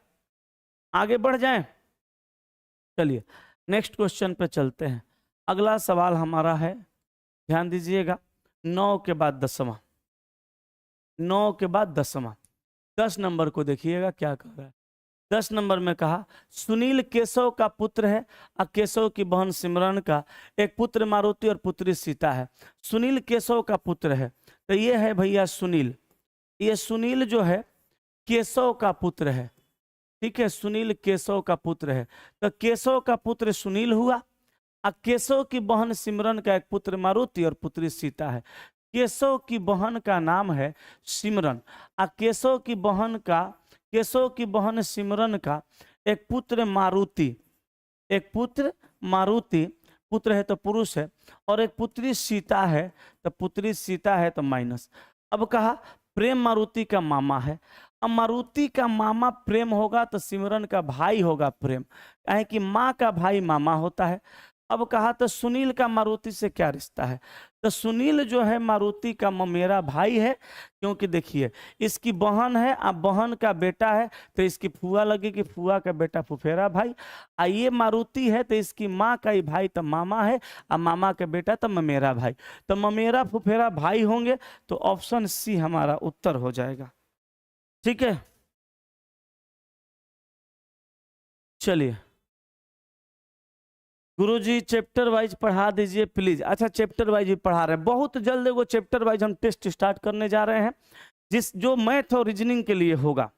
A: आगे बढ़ जाएं? चलिए नेक्स्ट क्वेश्चन पे चलते हैं। अगला सवाल हमारा है, ध्यान दीजिएगा, 9 के बाद 10वां, 9 के बाद 10वां। 10 नंबर को देखिएगा क्या कह रहा है। 10 नंबर में कहा सुनील केशव का पुत्र है और केशव की बहन सिमरन का एक पुत्र मारुति और पुत्री सीता है। सुनील केशव का पुत्र है, तो ये है भैया सुनील। ये सुनील जो है केशव का पुत्र है, ठीक है, सुनील केशव का पुत्र है। तो केशव का पुत्र सुनील हुआ और केशव की बहन सिमरन का एक पुत्र मारुति और पुत्री सीता है। केशव की बहन का नाम है सिमरन और केशव की बहन सिमरन का एक पुत्र मारुति, एक पुत्र मारुति, पुत्र है तो पुरुष है, और एक पुत्री सीता है, तो पुत्री सीता है तो माइनस। अब कहा प्रेम मारुति का मामा है। अब मारुति का मामा प्रेम होगा तो सिमरन का भाई होगा प्रेम, कहे कि माँ का भाई मामा होता है। अब कहा तो सुनील का मारुति से क्या रिश्ता है? तो सुनील जो है मारुति का ममेरा भाई है, क्योंकि देखिए इसकी बहन है, अब बहन का बेटा है तो इसकी फुआ लगेगी, फुआ का बेटा फुफेरा भाई। आ ये मारुति है तो इसकी माँ का ही भाई तो मामा है, और मामा का बेटा तो ममेरा भाई, तो ममेरा फुफेरा भाई होंगे। तो ऑप्शन सी हमारा उत्तर हो जाएगा। ठीक है, चलिए गुरुजी चैप्टर वाइज पढ़ा दीजिए प्लीज। अच्छा चैप्टर वाइज भी पढ़ा रहे हैं, बहुत जल्द वो चैप्टर वाइज हम टेस्ट स्टार्ट करने जा रहे हैं, जो मैथ और रीजनिंग के लिए होगा।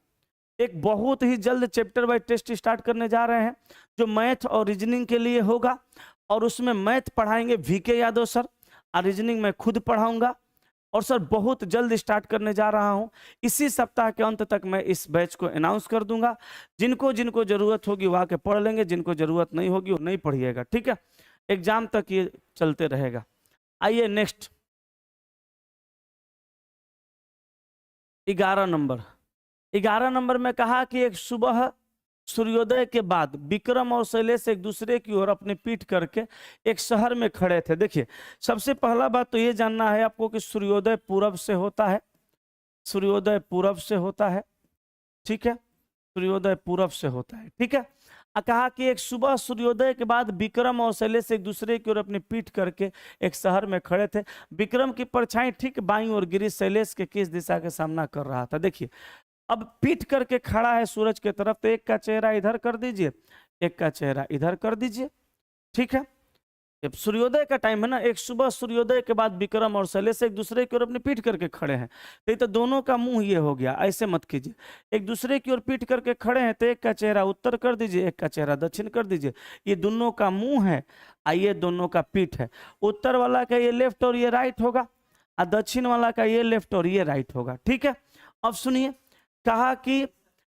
A: एक बहुत ही जल्द चैप्टर वाइज टेस्ट स्टार्ट करने जा रहे हैं जो मैथ और रीजनिंग के लिए होगा, और उसमें मैथ पढ़ाएंगे VK यादव सर, और रीजनिंग मैं खुद पढ़ाऊंगा। और सर बहुत जल्द स्टार्ट करने जा रहा हूं, इसी सप्ताह के अंत तक मैं इस बैच को अनाउंस कर दूंगा। जिनको जिनको जरूरत होगी वो आके पढ़ लेंगे, जिनको जरूरत नहीं होगी वो नहीं पढ़िएगा, ठीक है। एग्जाम तक ये चलते रहेगा। आइए नेक्स्ट 11 नंबर। 11 नंबर में कहा कि एक सुबह सूर्योदय के बाद विक्रम और शैलेश एक दूसरे की ओर अपनी पीठ करके एक शहर में खड़े थे। देखिए सबसे पहला बात तो ये जानना है आपको कि सूर्योदय पूरब से होता है, सूर्योदय पूरब से होता है, ठीक है, सूर्योदय पूरब से होता है, ठीक है। कहा कि एक सुबह सूर्योदय के बाद विक्रम और शैलेश एक दूसरे की ओर अपनी पीठ करके एक शहर में खड़े थे। विक्रम की परछाई ठीक बाईं ओर गिरी शैलेश के किस दिशा का सामना कर रहा था? देखिए अब पीठ करके खड़ा है सूरज की तरफ, तो एक का चेहरा इधर कर दीजिए, एक का चेहरा इधर कर दीजिए, ठीक है। सूर्योदय का टाइम है ना, एक सुबह सूर्योदय के बाद विक्रम और शैलेश एक दूसरे की ओर अपनी पीठ करके खड़े हैं, तो दोनों का मुंह ये हो गया, ऐसे मत कीजिए। एक दूसरे की ओर पीठ करके खड़े हैं तो एक का चेहरा उत्तर कर दीजिए, एक का चेहरा दक्षिण कर दीजिए। ये दोनों का मुंह है, आइए दोनों का पीठ है। उत्तर वाला का ये लेफ्ट और ये राइट होगा, और दक्षिण वाला का ये लेफ्ट और ये राइट होगा, ठीक है। अब सुनिए, कहा कि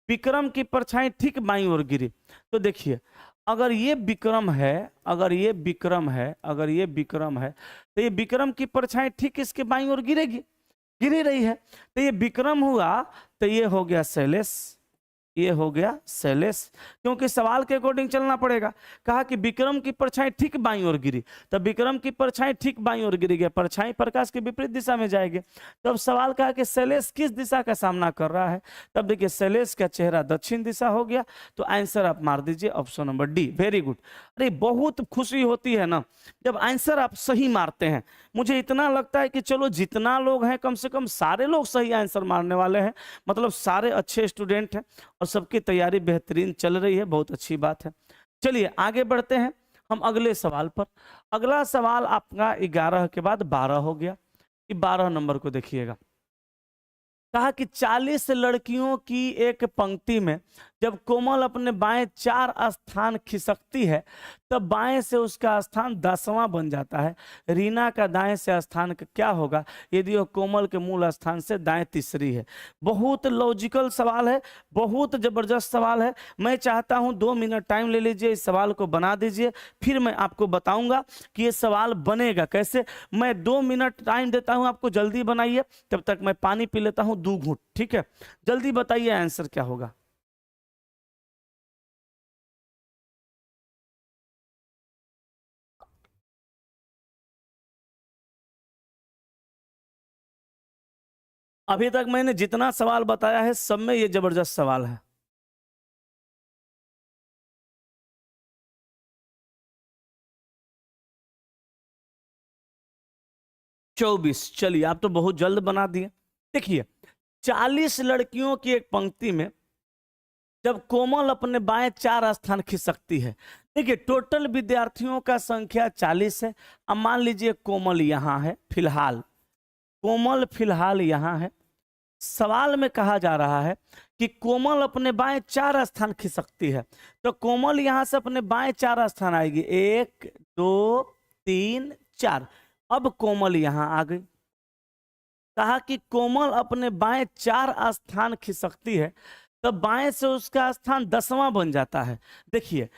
A: विक्रम की परछाई ठीक बाईं ओर गिरी। तो देखिए अगर ये विक्रम है, अगर ये विक्रम है, अगर ये विक्रम है, तो ये विक्रम की परछाई ठीक इसके बाईं ओर गिरेगी। गिर ही रही है। तो ये विक्रम हुआ, तो ये हो गया शैलेश, ये हो गया शैलेश, क्योंकि सवाल के अकॉर्डिंग चलना पड़ेगा। कहा कि विक्रम की परछाई ठीक बाईं ओर गिरी, तब विक्रम की परछाई ठीक बाईं ओर गिरी गई, परछाई प्रकाश के विपरीत दिशा में जाएगी। तब सवाल कहा कि शैलेश किस दिशा का सामना कर रहा है, तब देखिए शैलेश का चेहरा दक्षिण दिशा हो गया, तो आंसर आप मार दीजिए option number D. Very good. अरे बहुत खुशी होती है ना जब आंसर आप सही मारते हैं। मुझे इतना लगता है कि चलो जितना लोग हैं कम से कम सारे लोग सही आंसर मारने वाले हैं, मतलब सारे अच्छे स्टूडेंट हैं और सबकी तैयारी बेहतरीन चल रही है, बहुत अच्छी बात है। चलिए आगे बढ़ते हैं हम अगले सवाल पर। अगला सवाल आपका 11 के बाद 12 हो गया। 12 नंबर को देखिएगा। कहा कि 40 लड़कियों की एक पंक्ति में जब कोमल अपने बाएं 4 स्थान खिसकती है तब बाएं से उसका स्थान 10वां बन जाता है। रीना का दाएं से स्थान क्या होगा यदि वह कोमल के मूल स्थान से दाएं तीसरी है। बहुत लॉजिकल सवाल है, बहुत जबरदस्त सवाल है। मैं चाहता हूं 2 मिनट टाइम ले लीजिए, इस सवाल को बना दीजिए, फिर मैं आपको बताऊंगा कि ये सवाल बनेगा कैसे। मैं 2 मिनट टाइम देता हूं आपको, जल्दी बनाइए, तब तक मैं पानी पी लेता हूं 2 घूंट, ठीक है। जल्दी बताइए आंसर क्या होगा। अभी तक मैंने जितना सवाल बताया है सब में ये जबरदस्त सवाल है। चौबीस। चलिए आप तो बहुत जल्द बना दिए। देखिए 40 लड़कियों की एक पंक्ति में जब कोमल अपने बाएं 4 स्थान खिसकती है। देखिए टोटल विद्यार्थियों का संख्या 40 है। अब मान लीजिए कोमल यहां है फिलहाल, कोमल फिलहाल यहां है। सवाल में कहा जा रहा है कि कोमल अपने बाएं 4 स्थान खिसकती है, तो कोमल यहां से अपने बाएं 4 स्थान आएगी, 1 2 3 4। अब कोमल यहां आ गई। कहा कि कोमल अपने बाएं 4 स्थान खिसकती है, तो बाएं से उसका स्थान 10वां बन जाता है। देखिए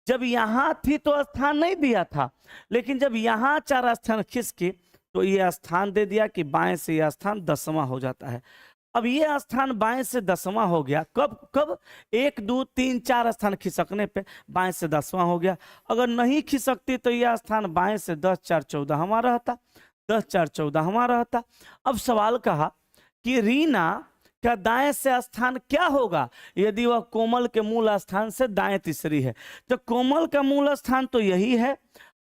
A: जब यहां थी तो स्थान नहीं दिया था, लेकिन जब यहां 4 स्थान खिसकी तो ये स्थान दे दिया कि बाएं से यह स्थान 10वां हो जाता है। अब ये स्थान बाएं से 10वां हो गया। कब कब 1 2 3 4 स्थान खिसकने पे बाएं से 10वां हो गया। अगर नहीं खिसकती तो यह स्थान बाएं से 10 4 14वां रहता, 10 4 14वां रहता। अब सवाल कहा कि रीना का दाएं से स्थान क्या होगा यदि वह कोमल के मूल स्थान से दाएं तीसरी है। तो कोमल का मूल स्थान तो यही है।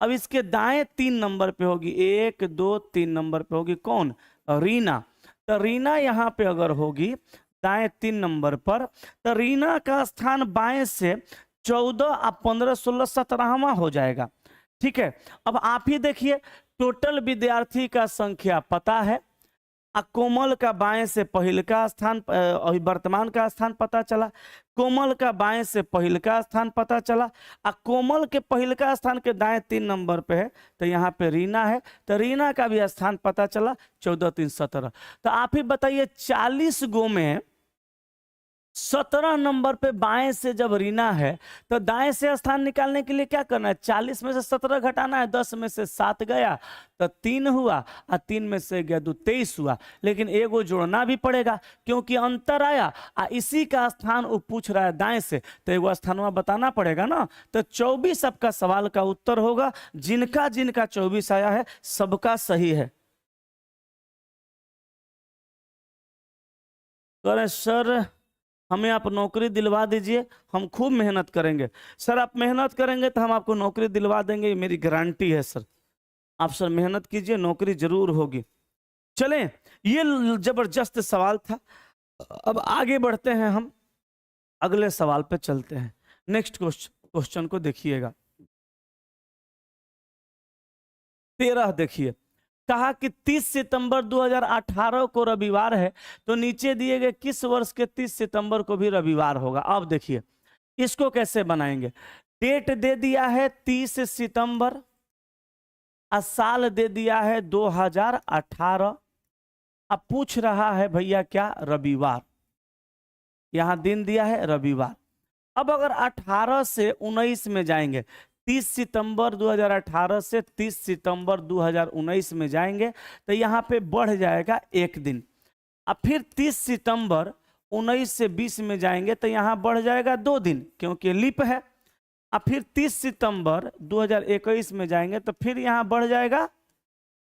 A: अब इसके दाएं 3 नंबर पे होगी, 1 2 3 नंबर पे होगी कौन, रीना। तो रीना यहाँ पे अगर होगी दाएं 3 नंबर पर, तो रीना का स्थान बाएं से 14 और 15 16 17वां हो जाएगा, ठीक है। अब आप ही देखिए टोटल विद्यार्थी का संख्या पता है, कोमल का बाएं से पहिल का स्थान वर्तमान का स्थान पता चला, कोमल का बाएं से पहिल का स्थान पता चला, कोमल के पहिल का स्थान के दाएं 3 नंबर पे है, तो यहाँ पे रीना है, तो रीना का भी स्थान पता चला, 14 3 17। तो आप ही बताइए 40 गो में 17 नंबर पे बाएं से जब रीना है तो दाएं से स्थान निकालने के लिए क्या करना है, 40 में से 17 घटाना है, 10 में से 7 गया तो 3 हुआ, और 3 में से गया 2 23 हुआ। लेकिन एगो जोड़ना भी पड़ेगा क्योंकि अंतर आया, इसी का स्थान वो पूछ रहा है दाएं से, तो एगो स्थान वहां बताना पड़ेगा ना। तो 24 आपका सवाल का उत्तर होगा। जिनका जिनका 24 आया है सबका सही है। तो सर हमें आप नौकरी दिलवा दीजिए, हम खूब मेहनत करेंगे। सर आप मेहनत करेंगे तो हम आपको नौकरी दिलवा देंगे, ये मेरी गारंटी है सर। आप सर मेहनत कीजिए, नौकरी जरूर होगी। चलें, ये जबरदस्त सवाल था। अब आगे बढ़ते हैं, हम अगले सवाल पे चलते हैं। नेक्स्ट क्वेश्चन को देखिएगा। 13 देखिए, कहा कि 30 सितंबर 2018 को रविवार है, तो नीचे दिए गए किस वर्ष के 30 सितंबर को भी रविवार होगा। अब देखिए इसको कैसे बनाएंगे। डेट दे दिया है 30 सितंबर, साल दे दिया है 2018, अब पूछ रहा है भैया क्या, रविवार। यहां दिन दिया है रविवार। अब अगर 18 से 19 में जाएंगे, 30 सितंबर 2018 से 30 सितंबर 2019 में जाएंगे तो यहाँ पे बढ़ जाएगा 1 दिन। अब फिर 30 सितंबर 19 से 20 में जाएंगे तो यहाँ बढ़ जाएगा 2 दिन क्योंकि लीप है। अब फिर 30 सितंबर 2021 में जाएंगे तो फिर यहाँ बढ़ जाएगा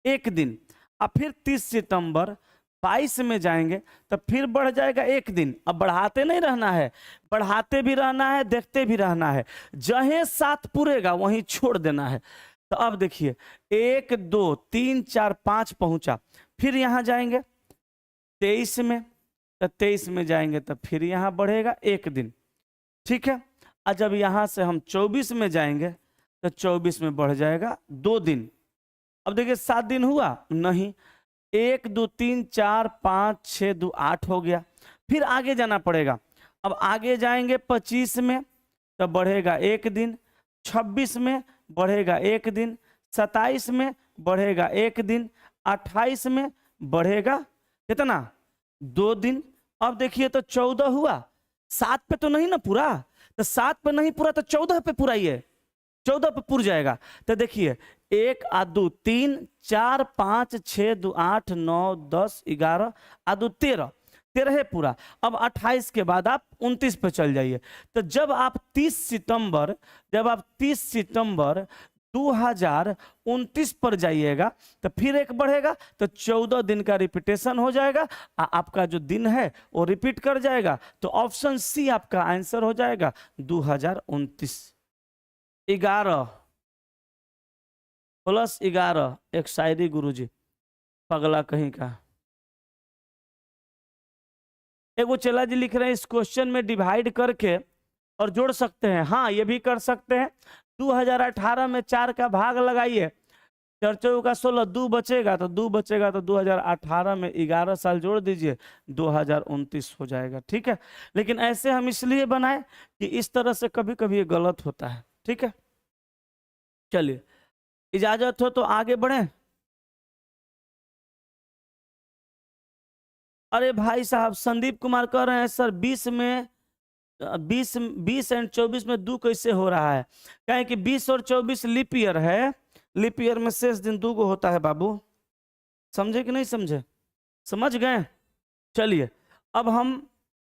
A: 1 दिन। अब फिर 30 सितंबर 22 में जाएंगे तो फिर बढ़ जाएगा 1 दिन। अब बढ़ाते नहीं रहना है, बढ़ाते भी रहना है, देखते भी रहना है, जहें 7 पूरेगा वहीं छोड़ देना है। तो अब देखिए 1 2 3 4 5 पहुंचा, फिर यहाँ जाएंगे 23 में, तो 23 में जाएंगे तो फिर यहाँ बढ़ेगा 1 दिन, ठीक है। और जब यहाँ से हम 24 में जाएंगे तो 24 में बढ़ जाएगा 2 दिन। अब देखिए 7 दिन हुआ नहीं, 1 2 3 4 5 6 2 8 हो गया। फिर आगे जाना पड़ेगा। अब आगे जाएंगे 25 में तो बढ़ेगा 1 दिन, 26 में बढ़ेगा 1 दिन, 27 में बढ़ेगा 1 दिन, 28 में बढ़ेगा कितना 2 दिन। अब देखिए तो 14 हुआ, 7 पे तो नहीं ना पूरा, तो 7 पे नहीं पूरा तो 14 पे पूराइए, 14 पे पूर जाएगा। तो देखिए 1 2 3 4 5 6 2 8 9 10 11 2 13, 13 है पूरा। अब 28 के बाद आप 29 पे चल जाइए। तो जब आप 30 सितंबर 2029 पर जाइएगा तो फिर एक बढ़ेगा, तो 14 दिन का रिपीटेशन हो जाएगा। आपका जो दिन है वो रिपीट कर जाएगा। तो ऑप्शन सी आपका आंसर हो जाएगा 2029। 11 प्लस 11 एक शायरी गुरुजी पगला कहीं का। एगो चला जी लिख रहे हैं इस क्वेश्चन में डिवाइड करके और जोड़ सकते हैं। हाँ ये भी कर सकते हैं। 2018 में 4 का भाग लगाइए, 4 चौके का 16, 2 बचेगा तो 2018 में 11 साल जोड़ दीजिए, 2029 हो जाएगा, ठीक है। लेकिन ऐसे हम इसलिए बनाए कि इस तरह से कभी कभी ये गलत होता है, ठीक है। चलिए इजाजत हो तो आगे बढ़े। अरे भाई साहब संदीप कुमार कह रहे हैं सर 20 एंड 24 में 2 कैसे हो रहा है? कहें कि 20 और 24 लीप ईयर है, लीप ईयर में शेष दिन 2 होता है बाबू। समझे कि नहीं समझे? समझ गए? चलिए अब हम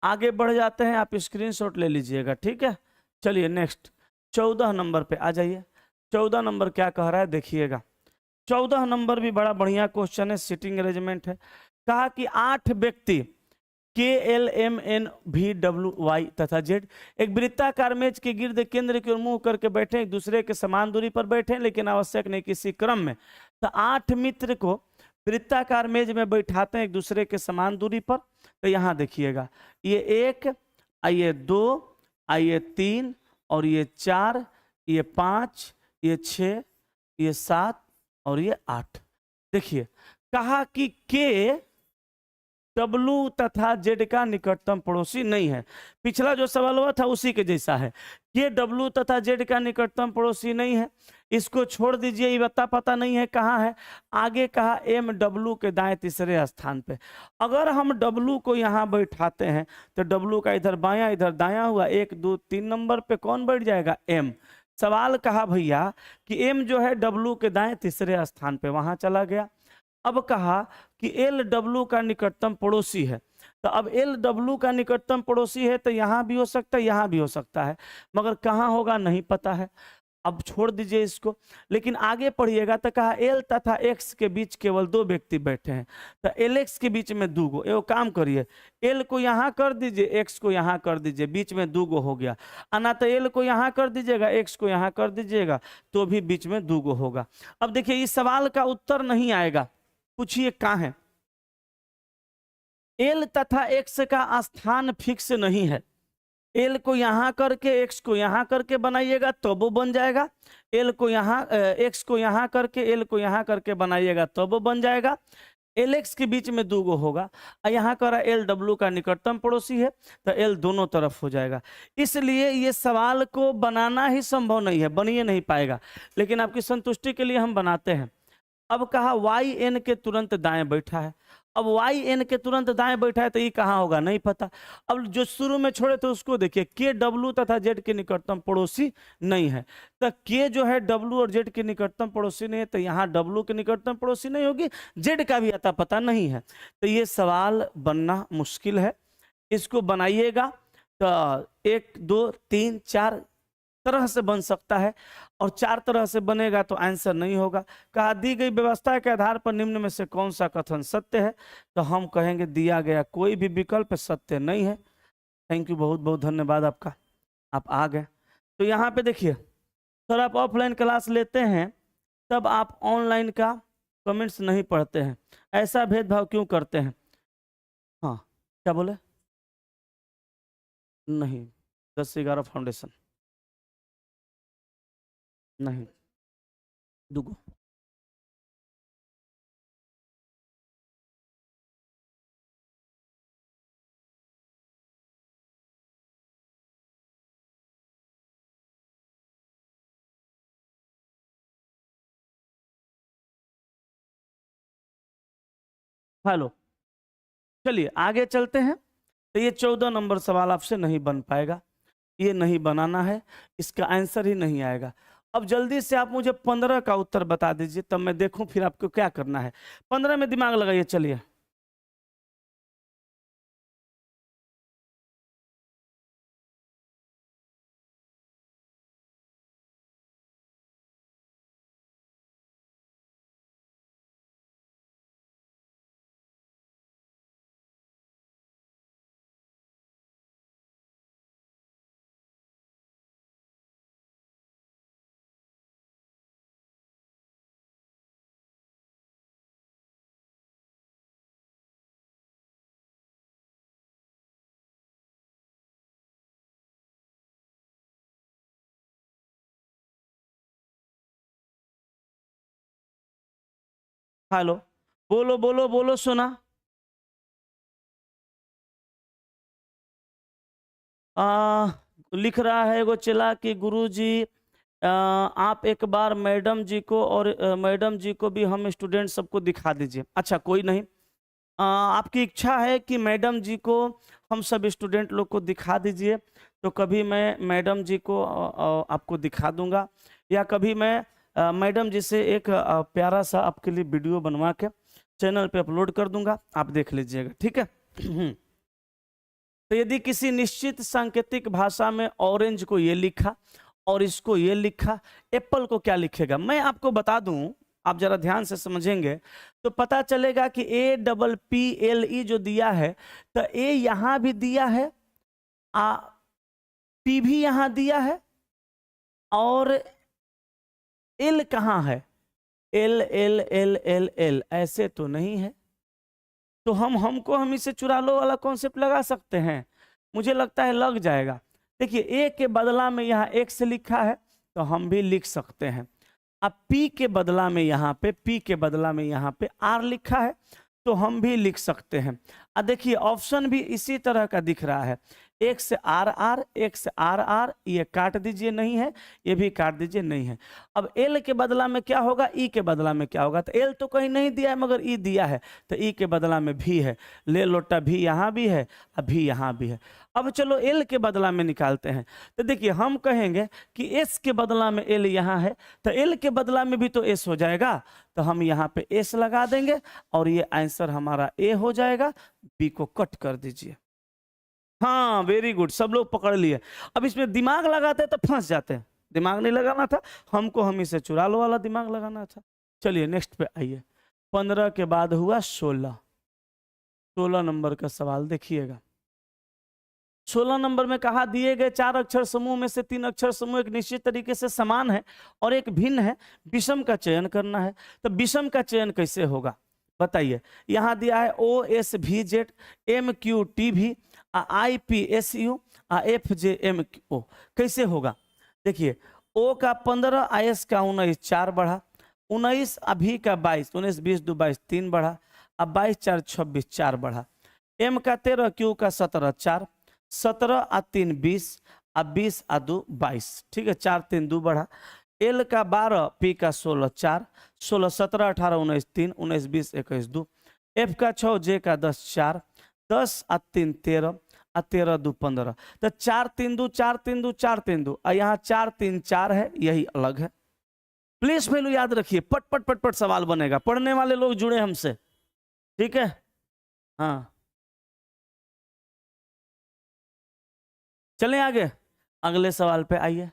A: आगे बढ़ जाते हैं, आप स्क्रीनशॉट ले लीजिएगा, ठीक है। चलिए नेक्स्ट 14 नंबर पे आ जाइए। 14 नंबर क्या कह रहा है देखिएगा। 14 नंबर भी बड़ा बढ़िया क्वेश्चन है, सिटिंग अरेंजमेंट है। कहा कि 8 व्यक्ति KLMNVWY तथा Z एक वृत्ताकार मेज के गिर्द केंद्र की ओर मुंह करके बैठे, एक दूसरे के समान दूरी पर बैठे, लेकिन आवश्यक नहीं किसी क्रम में। तो 8 मित्र को वृत्ताकार मेज में बैठाते हैं एक दूसरे के समान दूरी पर। तो यहाँ देखिएगा ये 1, ये 2, ये 3 और ये 4, ये 5, ये 6, ये 7 और ये 8। देखिए कहा कि K W तथा Z का निकटतम पड़ोसी नहीं है। पिछला जो सवाल हुआ था उसी के जैसा है। K W तथा Z का निकटतम पड़ोसी नहीं है, इसको छोड़ दीजिए, ये पता नहीं है कहाँ है। आगे कहा M W के दाएं तीसरे स्थान पे। अगर हम W को यहाँ बैठाते हैं तो W का इधर बायां इधर दायां हुआ, 1 2 3 नंबर पे कौन बैठ जाएगा? M। सवाल कहा भैया कि M जो है W के दाएं तीसरे स्थान पे वहां चला गया। अब कहा कि LW का निकटतम पड़ोसी है। तो अब LW का निकटतम पड़ोसी है तो यहाँ भी हो सकता है, यहाँ भी हो सकता है, मगर कहाँ होगा नहीं पता है। अब छोड़ दीजिए इसको, लेकिन आगे पढ़िएगा तो कहा L तथा X के बीच केवल 2 व्यक्ति बैठे हैं। तो LX के बीच में 2 गो। एगो काम करिए, L को यहाँ कर दीजिए, X को यहाँ कर दीजिए, बीच में 2 गो हो गया। ना तो L को यहाँ कर दीजिएगा, X को यहाँ कर दीजिएगा, तो भी बीच में 2 गो होगा। अब देखिए इस सवाल का उत्तर नहीं आएगा, पूछिए कहाँ है? L तथा X का स्थान फिक्स नहीं है। L को यहाँ करके X को यहाँ करके बनाइएगा तो वो बन जाएगा। L को यहाँ X को यहाँ करके L को यहाँ करके बनाइएगा तो वो बन जाएगा। LX के बीच में 2 गो होगा। यहाँ करा LW का निकटतम पड़ोसी है तो L दोनों तरफ हो जाएगा। इसलिए ये सवाल को बनाना ही संभव नहीं है, बनिए नहीं पाएगा, लेकिन आपकी संतुष्टि के लिए हम बनाते हैं। अब कहा YN के तुरंत दाएं बैठा है। अब वाई एन के तुरंत दाएं बैठा है तो ये कहाँ होगा, नहीं पता। अब जो शुरू में छोड़े थे उसको देखिए, के डब्ल्यू तथा जेड के निकटतम पड़ोसी नहीं है, तो के जो है डब्ल्यू और जेड के निकटतम पड़ोसी नहीं है, तो यहाँ डब्ल्यू के निकटतम पड़ोसी नहीं होगी, जेड का भी अता पता नहीं है, तो ये सवाल बनना मुश्किल है। इसको बनाइएगा तो 1 2 3 4 तरह से बन सकता है, और 4 तरह से बनेगा तो आंसर नहीं होगा। कहा दी गई व्यवस्था के आधार पर निम्न में से कौन सा कथन सत्य है, तो हम कहेंगे दिया गया कोई भी विकल्प सत्य नहीं है। थैंक यू, बहुत बहुत धन्यवाद आपका, आप आ गए। तो यहाँ पे देखिए, सर आप ऑफलाइन क्लास लेते हैं तब आप ऑनलाइन का कमेंट्स नहीं पढ़ते हैं, ऐसा भेदभाव क्यों करते हैं? हाँ, क्या बोले? नहीं, 10 से 11 फाउंडेशन नहीं, दुगो। हेलो, चलिए आगे चलते हैं। तो ये 14 नंबर सवाल आपसे नहीं बन पाएगा, ये नहीं बनाना है, इसका आंसर ही नहीं आएगा। अब जल्दी से आप मुझे 15 का उत्तर बता दीजिए, तब मैं देखूं फिर आपको क्या करना है। 15 में दिमाग लगाइए, चलिए। हेलो, बोलो बोलो बोलो, सुना? लिख रहा है वो चला कि गुरुजी आप एक बार मैडम जी को और मैडम जी को भी हम स्टूडेंट सबको दिखा दीजिए। अच्छा, कोई नहीं, आपकी इच्छा है कि मैडम जी को हम सब स्टूडेंट लोग को दिखा दीजिए, तो कभी मैं मैडम जी को आपको दिखा दूंगा, या कभी मैं मैडम जी से एक प्यारा सा आपके लिए वीडियो बनवा के चैनल पे अपलोड कर दूंगा, आप देख लीजिएगा, ठीक है। तो यदि किसी निश्चित सांकेतिक भाषा में ऑरेंज को ये लिखा और इसको ये लिखा, एप्पल को क्या लिखेगा? मैं आपको बता दूं, आप जरा ध्यान से समझेंगे तो पता चलेगा कि APPLE जो दिया है, तो ए यहां भी दिया है, पी भी यहां दिया है, और एल कहां है? L L L L L, ऐसे तो नहीं है। तो हम इसे चुरा लो वाला कॉन्सेप्ट लगा सकते हैं, मुझे लगता है लग जाएगा। देखिए, ए के बदला में यहाँ एक्स लिखा है तो हम भी लिख सकते हैं। अब पी के बदला में यहाँ पे आर लिखा है तो हम भी लिख सकते हैं। अब देखिए, ऑप्शन भी इसी तरह का दिख रहा है, X R R, X R R, ये काट दीजिए, नहीं है, ये भी काट दीजिए, नहीं है। अब एल के बदला में क्या होगा, ई के बदला में क्या होगा? तो एल तो कहीं नहीं दिया है मगर ई दिया है, तो ई के बदला में भी है, ले लोटा भी यहाँ भी है, अभी यहाँ भी है। अब चलो एल के बदला में निकालते हैं, तो देखिए हम कहेंगे कि एस के बदला में एल यहाँ है, तो एल के बदला में भी तो एस हो जाएगा, तो हम यहाँ पे एस लगा देंगे और ये आंसर हमारा ए हो जाएगा। बी को कट कर दीजिए। हाँ, वेरी गुड, सब लोग पकड़ लिए। अब इसमें दिमाग लगाते तो फंस जाते हैं, दिमाग नहीं लगाना था हमको, हम इसे चुरा लो वाला दिमाग लगाना था। चलिए नेक्स्ट पे आइए। 15 के बाद हुआ 16। 16 नंबर का सवाल देखिएगा। 16 नंबर में कहा दिए गए 4 अक्षर समूह में से 3 अक्षर समूह एक निश्चित तरीके से समान है और एक भिन्न है, विषम का चयन करना है। तो विषम का चयन कैसे होगा बताइए? यहाँ दिया है OSVZ, MQTV, IPSU, FJMO, कैसे होगा? देखिए, O का 15, IS का 19, 4 बढ़ा, 19 अभी का 22, 19 20 2 22 3 बढ़ा, अब 22 4 26 4 बढ़ा, M का 13, Q का 17 4, 17 आ 3 20, अब 20 आ 2 22, ठीक है, 4 3 2 बढ़ा, L का 12, P का 16 4, 16 17 18 19 3, 19 20 21 2, F का 6, J का 10, 4, 10 और 3 13 और 13 2 15। तो 4 3 2 4 3 2 4 3 2 और यहाँ 4 3 4 है, यही अलग है। प्लेस वैल्यू याद रखिए, पट पट पट पट सवाल बनेगा, पढ़ने वाले लोग जुड़े हमसे, ठीक है। हाँ चलें आगे, अगले सवाल पे आइए।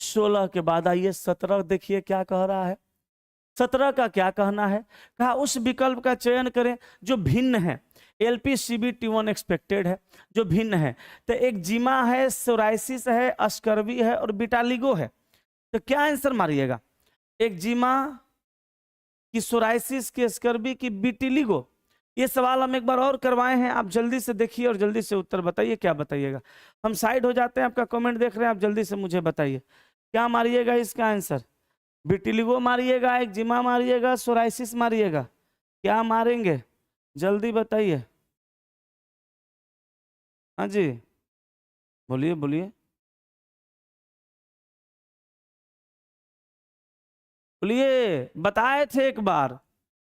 A: 16 के बाद आइए 17, देखिए क्या कह रहा है। 17 का क्या कहना है, कहा उस विकल्प का चयन करें जो भिन्न है। LPCB-T1 एक्सपेक्टेड है, जो भिन्न है। तो एक जीमा है, सोराइसिस है, अस्कर्वी है और बिटालिगो है। तो क्या आंसर मारिएगा, एक जीमा की, सोराइसिस की, अस्कर्वी की, बिटिलिगो। ये सवाल हम एक बार और करवाए हैं, आप जल्दी से देखिए और जल्दी से उत्तर बताइए, क्या बताइएगा। हम साइड हो जाते हैं, आपका कमेंट देख रहे हैं, आप जल्दी से मुझे बताइए क्या मारिएगा इसका आंसर। बिटिलिगो मारिएगा, एक जिमा मारिएगा, सोराइसिस मारिएगा, क्या मारेंगे जल्दी बताइए। हाँ जी बोलिए बोलिए बोलिए, बताए थे एक बार।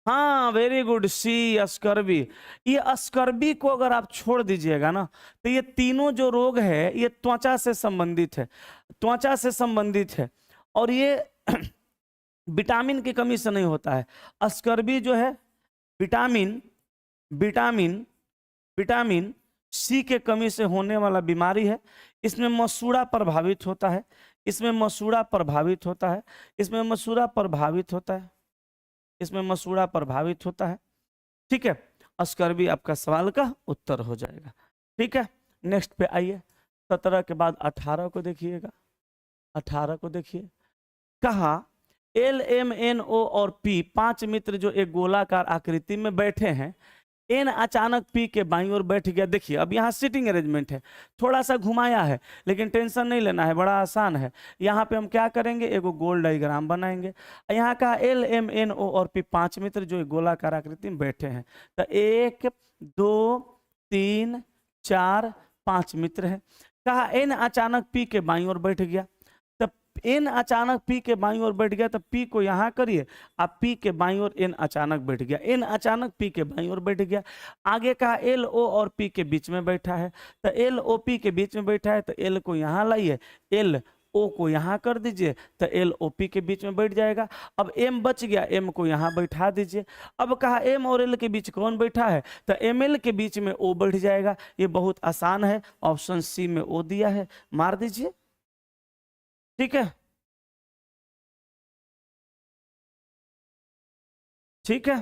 A: हाँ वेरी गुड, सी अस्कर्वी। ये अस्कर्वी को अगर आप छोड़ दीजिएगा ना, तो ये तीनों जो रोग है ये त्वचा से संबंधित है, त्वचा से संबंधित है। और ये विटामिन की कमी से नहीं होता है। अस्कर्वी जो है विटामिन विटामिन विटामिन सी के कमी से होने वाला बीमारी है। इसमें मसूड़ा प्रभावित होता है, इसमें मसूड़ा प्रभावित होता है, इसमें मसूड़ा प्रभावित होता है, इसमें मसूड़ा प्रभावित होता है, ठीक है। अस्कर्वी आपका सवाल का उत्तर हो जाएगा, ठीक है। नेक्स्ट पे आइए, 17 के बाद 18 को देखिएगा। 18 को देखिए, कहा LMNO और P 5 मित्र जो एक गोलाकार आकृति में बैठे हैं, N अचानक P के बाईं ओर बैठ गया। देखिए अब यहाँ सीटिंग अरेंजमेंट है, थोड़ा सा घुमाया है, लेकिन टेंशन नहीं लेना है, बड़ा आसान है। यहाँ पे हम क्या करेंगे, एक गोल डायग्राम बनाएंगे। यहाँ का LMNO और P 5 मित्र जो एक गोलाकार आकृति में बैठे हैं। तो 1 2 3 4 5 मित्र हैं। कहा N अचानक P के बाईं ओर बैठ गया। N अचानक P के बाईं ओर बैठ गया, तो P को यहाँ करिए, अब P के बाईं ओर N अचानक बैठ गया, N अचानक P के बाईं ओर बैठ गया। आगे कहा LO और P के बीच में बैठा है, तो LOP के बीच में बैठा है, तो L को यहाँ लाइए, LO को यहाँ कर दीजिए, तो LOP के बीच में बैठ जाएगा। अब M बच गया, M को यहाँ बैठा दीजिए। अब कहा M और L के बीच कौन बैठा है, तो ML के बीच में O बैठ जाएगा। ये बहुत आसान है, ऑप्शन सी में O दिया है, मार दीजिए, ठीक है। ठीक है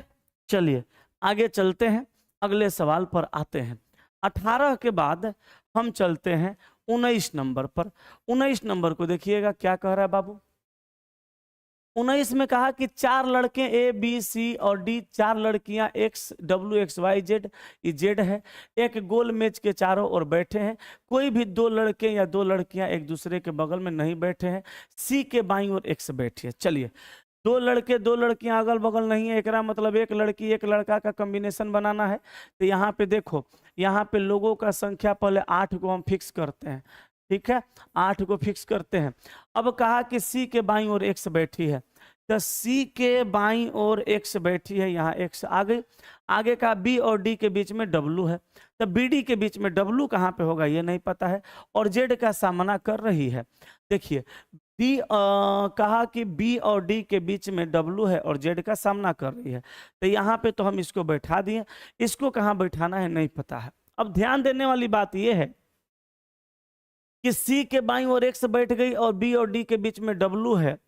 A: चलिए आगे चलते हैं, अगले सवाल पर आते हैं। 18 के बाद हम चलते हैं 19 नंबर पर। 19 नंबर को देखिएगा क्या कह रहा है बाबू। 19 में कहा कि 4 लड़के A B C और D, 4 लड़कियां X W X Y Z, ये Z है, एक गोल मेज के चारों ओर बैठे हैं। कोई भी 2 लड़के या 2 लड़कियां एक दूसरे के बगल में नहीं बैठे हैं। C के बाईं ओर X बैठी है। चलिए 2 लड़के 2 लड़कियां अगल बगल नहीं है, एकरा मतलब एक लड़की एक लड़का का कॉम्बिनेशन बनाना है। तो यहाँ पे देखो, यहाँ पे लोगों का संख्या पहले 8 को हम फिक्स करते हैं, ठीक है, 8 को फिक्स करते हैं। अब कहा कि C के बाईं ओर X बैठी है, तो C के बाईं ओर X बैठी है, यहाँ X आ गई। आगे का B और D के बीच में W है, तो BD के बीच में W कहाँ पे होगा ये नहीं पता है, और Z का सामना कर रही है। देखिए कहा कि B और D के बीच में W है और Z का सामना कर रही है, तो यहाँ पे तो हम इसको बैठा दिए, इसको कहाँ बैठाना है नहीं पता है। अब ध्यान देने वाली बात यह है कि C के बाईं ओर X बैठ गई और B और D के बीच में W है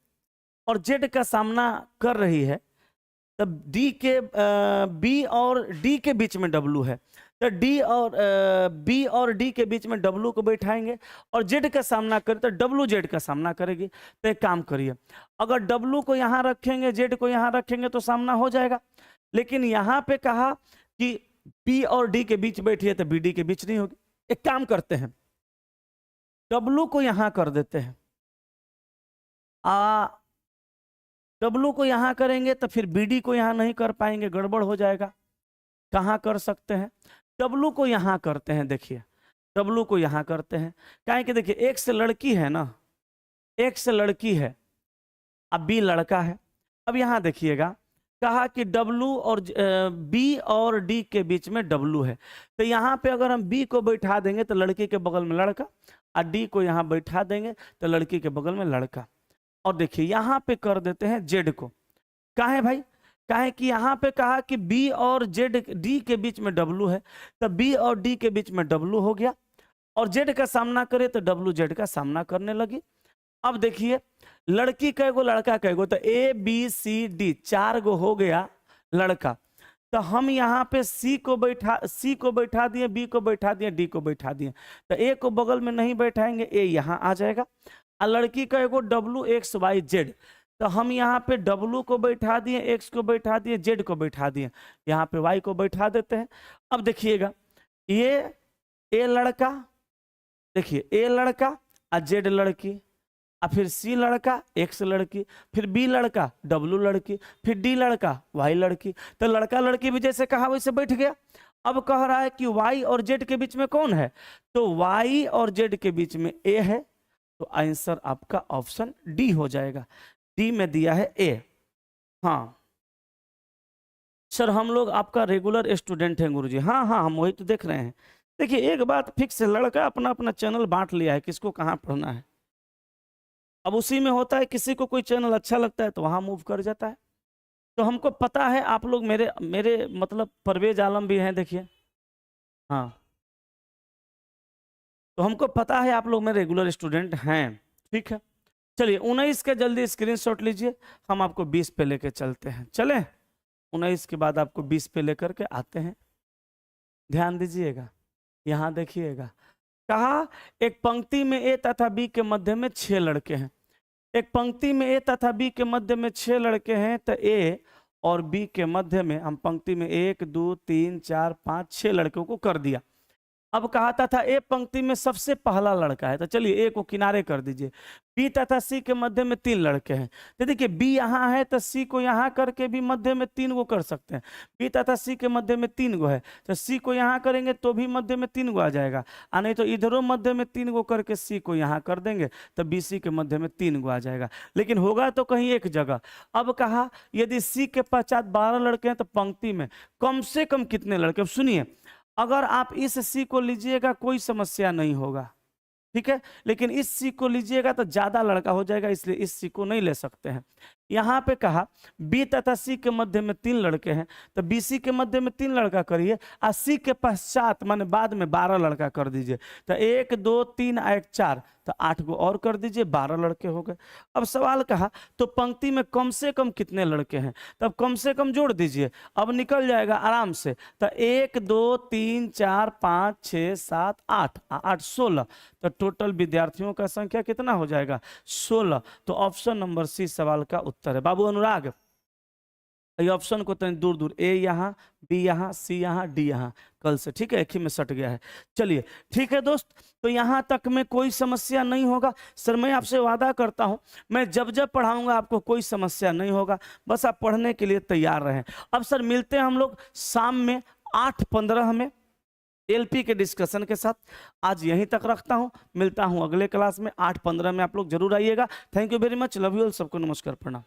A: और Z का सामना कर रही है, तब B और D के बीच में W है, तो B और D के बीच में W को बैठाएंगे और Z का सामना करे तो W Z का सामना करेगी। तो एक काम करिए, अगर W को यहाँ रखेंगे, Z को यहाँ रखेंगे तो सामना हो जाएगा। लेकिन यहाँ पे कहा कि B और D के बीच बैठी है, तो BD के बीच नहीं होगी। एक काम करते हैं, W को यहाँ कर देते हैं, W को यहाँ करेंगे तो फिर BD को यहाँ नहीं कर पाएंगे, गड़बड़ हो जाएगा। कहाँ कर सकते हैं, W को यहाँ करते हैं। देखिए W को यहाँ करते हैं, काहे कि देखिए X लड़की है ना, X लड़की है, अब B लड़का है। अब यहाँ देखिएगा कहा कि W और B और D के बीच में W है, तो यहाँ पे अगर हम B को बैठा देंगे तो लड़की के बगल में लड़का, और D को यहाँ बैठा देंगे तो लड़की के बगल में लड़का। और देखिए यहाँ पे कर देते हैं Z को। काहे भाई? काहे कि यहाँ पे कहा कि B और D के बीच में W है, तो B और D के बीच में W हो गया, और Z का सामना करे तो W Z का सामना करने लगी। अब देखिए लड़की कैगो लड़का कैगो, तो A B C D 4 गो हो गया लड़का, तो हम यहाँ पे C को बैठा दिए, B को बैठा दिए, D को बैठा दिए, तो A को बगल में नहीं बैठाएंगे, A यहाँ आ जाएगा। और लड़की का एगो W X Y Z, तो हम यहाँ पे W को बैठा दिए, X को बैठा दिए, Z को बैठा दिए, यहाँ पे Y को बैठा देते हैं। अब देखिएगा ये A लड़का, देखिए A लड़का और Z लड़की, और फिर C लड़का X लड़की, फिर B लड़का W लड़की, फिर D लड़का Y लड़की, तो लड़का लड़की भी जैसे कहा वैसे बैठ गया। अब कह रहा है कि Y और Z के बीच में कौन है, तो Y और Z के बीच में A है, तो आंसर आपका ऑप्शन डी हो जाएगा। डी में दिया है A। हाँ सर हम लोग आपका रेगुलर स्टूडेंट हैं गुरुजी। हाँ हाँ हम वही तो देख रहे हैं। देखिए एक बात फिक्स है, लड़का अपना अपना चैनल बांट लिया है, किसको कहाँ पढ़ना है। अब उसी में होता है, किसी को कोई चैनल अच्छा लगता है तो वहाँ मूव कर जाता है। तो हमको पता है आप लोग मेरे मतलब परवेज आलम भी हैं, देखिए हाँ, तो हमको पता है आप लोग मेरे रेगुलर स्टूडेंट हैं। ठीक है चलिए 19 के जल्दी स्क्रीनशॉट लीजिए, हम आपको 20 पे लेके चलते हैं। चले 19 के बाद आपको 20 पे लेकर के आते हैं। ध्यान दीजिएगा, यहाँ देखिएगा कहा एक पंक्ति में A तथा B के मध्य में 6 लड़के हैं। एक पंक्ति में A तथा B के मध्य में 6 लड़के हैं, तो A और B के मध्य में हम पंक्ति में 1 2 3 4 5 6 लड़कों को कर दिया। अब कहा था ए पंक्ति में सबसे पहला लड़का है, तो चलिए ए को किनारे कर दीजिए। बी तथा सी के मध्य में 3 लड़के हैं, तो देखिए बी यहाँ है तो सी को यहाँ करके भी मध्य में 3 गो कर सकते हैं। बी तथा सी के मध्य में 3 गो है, तो सी को यहाँ करेंगे तो भी मध्य में 3 गो आ जाएगा, और नहीं तो इधरों मध्य में 3 गो करके सी को यहाँ कर देंगे तो बी सी के मध्य में 3 गो आ जाएगा, लेकिन होगा तो कहीं एक जगह। अब कहा यदि सी के पश्चात 12 लड़के हैं तो पंक्ति में कम से कम कितने लड़के। अब सुनिए, अगर आप इस सी को लीजिएगा कोई समस्या नहीं होगा, ठीक है, लेकिन इस सी को लीजिएगा तो ज्यादा लड़का हो जाएगा, इसलिए इस सी को नहीं ले सकते हैं। यहाँ पे कहा बी तथा सी के मध्य में 3 लड़के हैं, तो बी सी के मध्य में 3 लड़का करिए, और सी के पश्चात माने बाद में 12 लड़का कर दीजिए, तो 1 2 3 1 4, तो 8 गो और कर दीजिए, 12 लड़के हो गए। अब सवाल कहा तो पंक्ति में कम से कम कितने लड़के हैं, तब कम से कम जोड़ दीजिए, अब निकल जाएगा आराम से। तो 1 2 3 4 5 6 7 8 8 16, तो टोटल विद्यार्थियों का संख्या कितना हो जाएगा 16। तो ऑप्शन नंबर सी सवाल का उत्तर है। बाबू अनुराग ये ऑप्शन को तनी दूर दूर, ए यहाँ बी यहाँ सी यहाँ डी यहाँ, कल से ठीक है एक ही में सट गया है। चलिए ठीक है दोस्त, तो यहाँ तक में कोई समस्या नहीं होगा। सर मैं आपसे वादा करता हूँ मैं जब जब पढ़ाऊंगा आपको कोई समस्या नहीं होगा, बस आप पढ़ने के लिए तैयार रहें। अब सर मिलते हैं हम लोग शाम में 8:15 में एलपी के डिस्कशन के साथ। आज यहीं तक रखता हूँ, मिलता हूँ अगले क्लास में 8:15 में, आप लोग जरूर आइएगा। Thank you very much, love you all, सबको नमस्कार प्रणाम।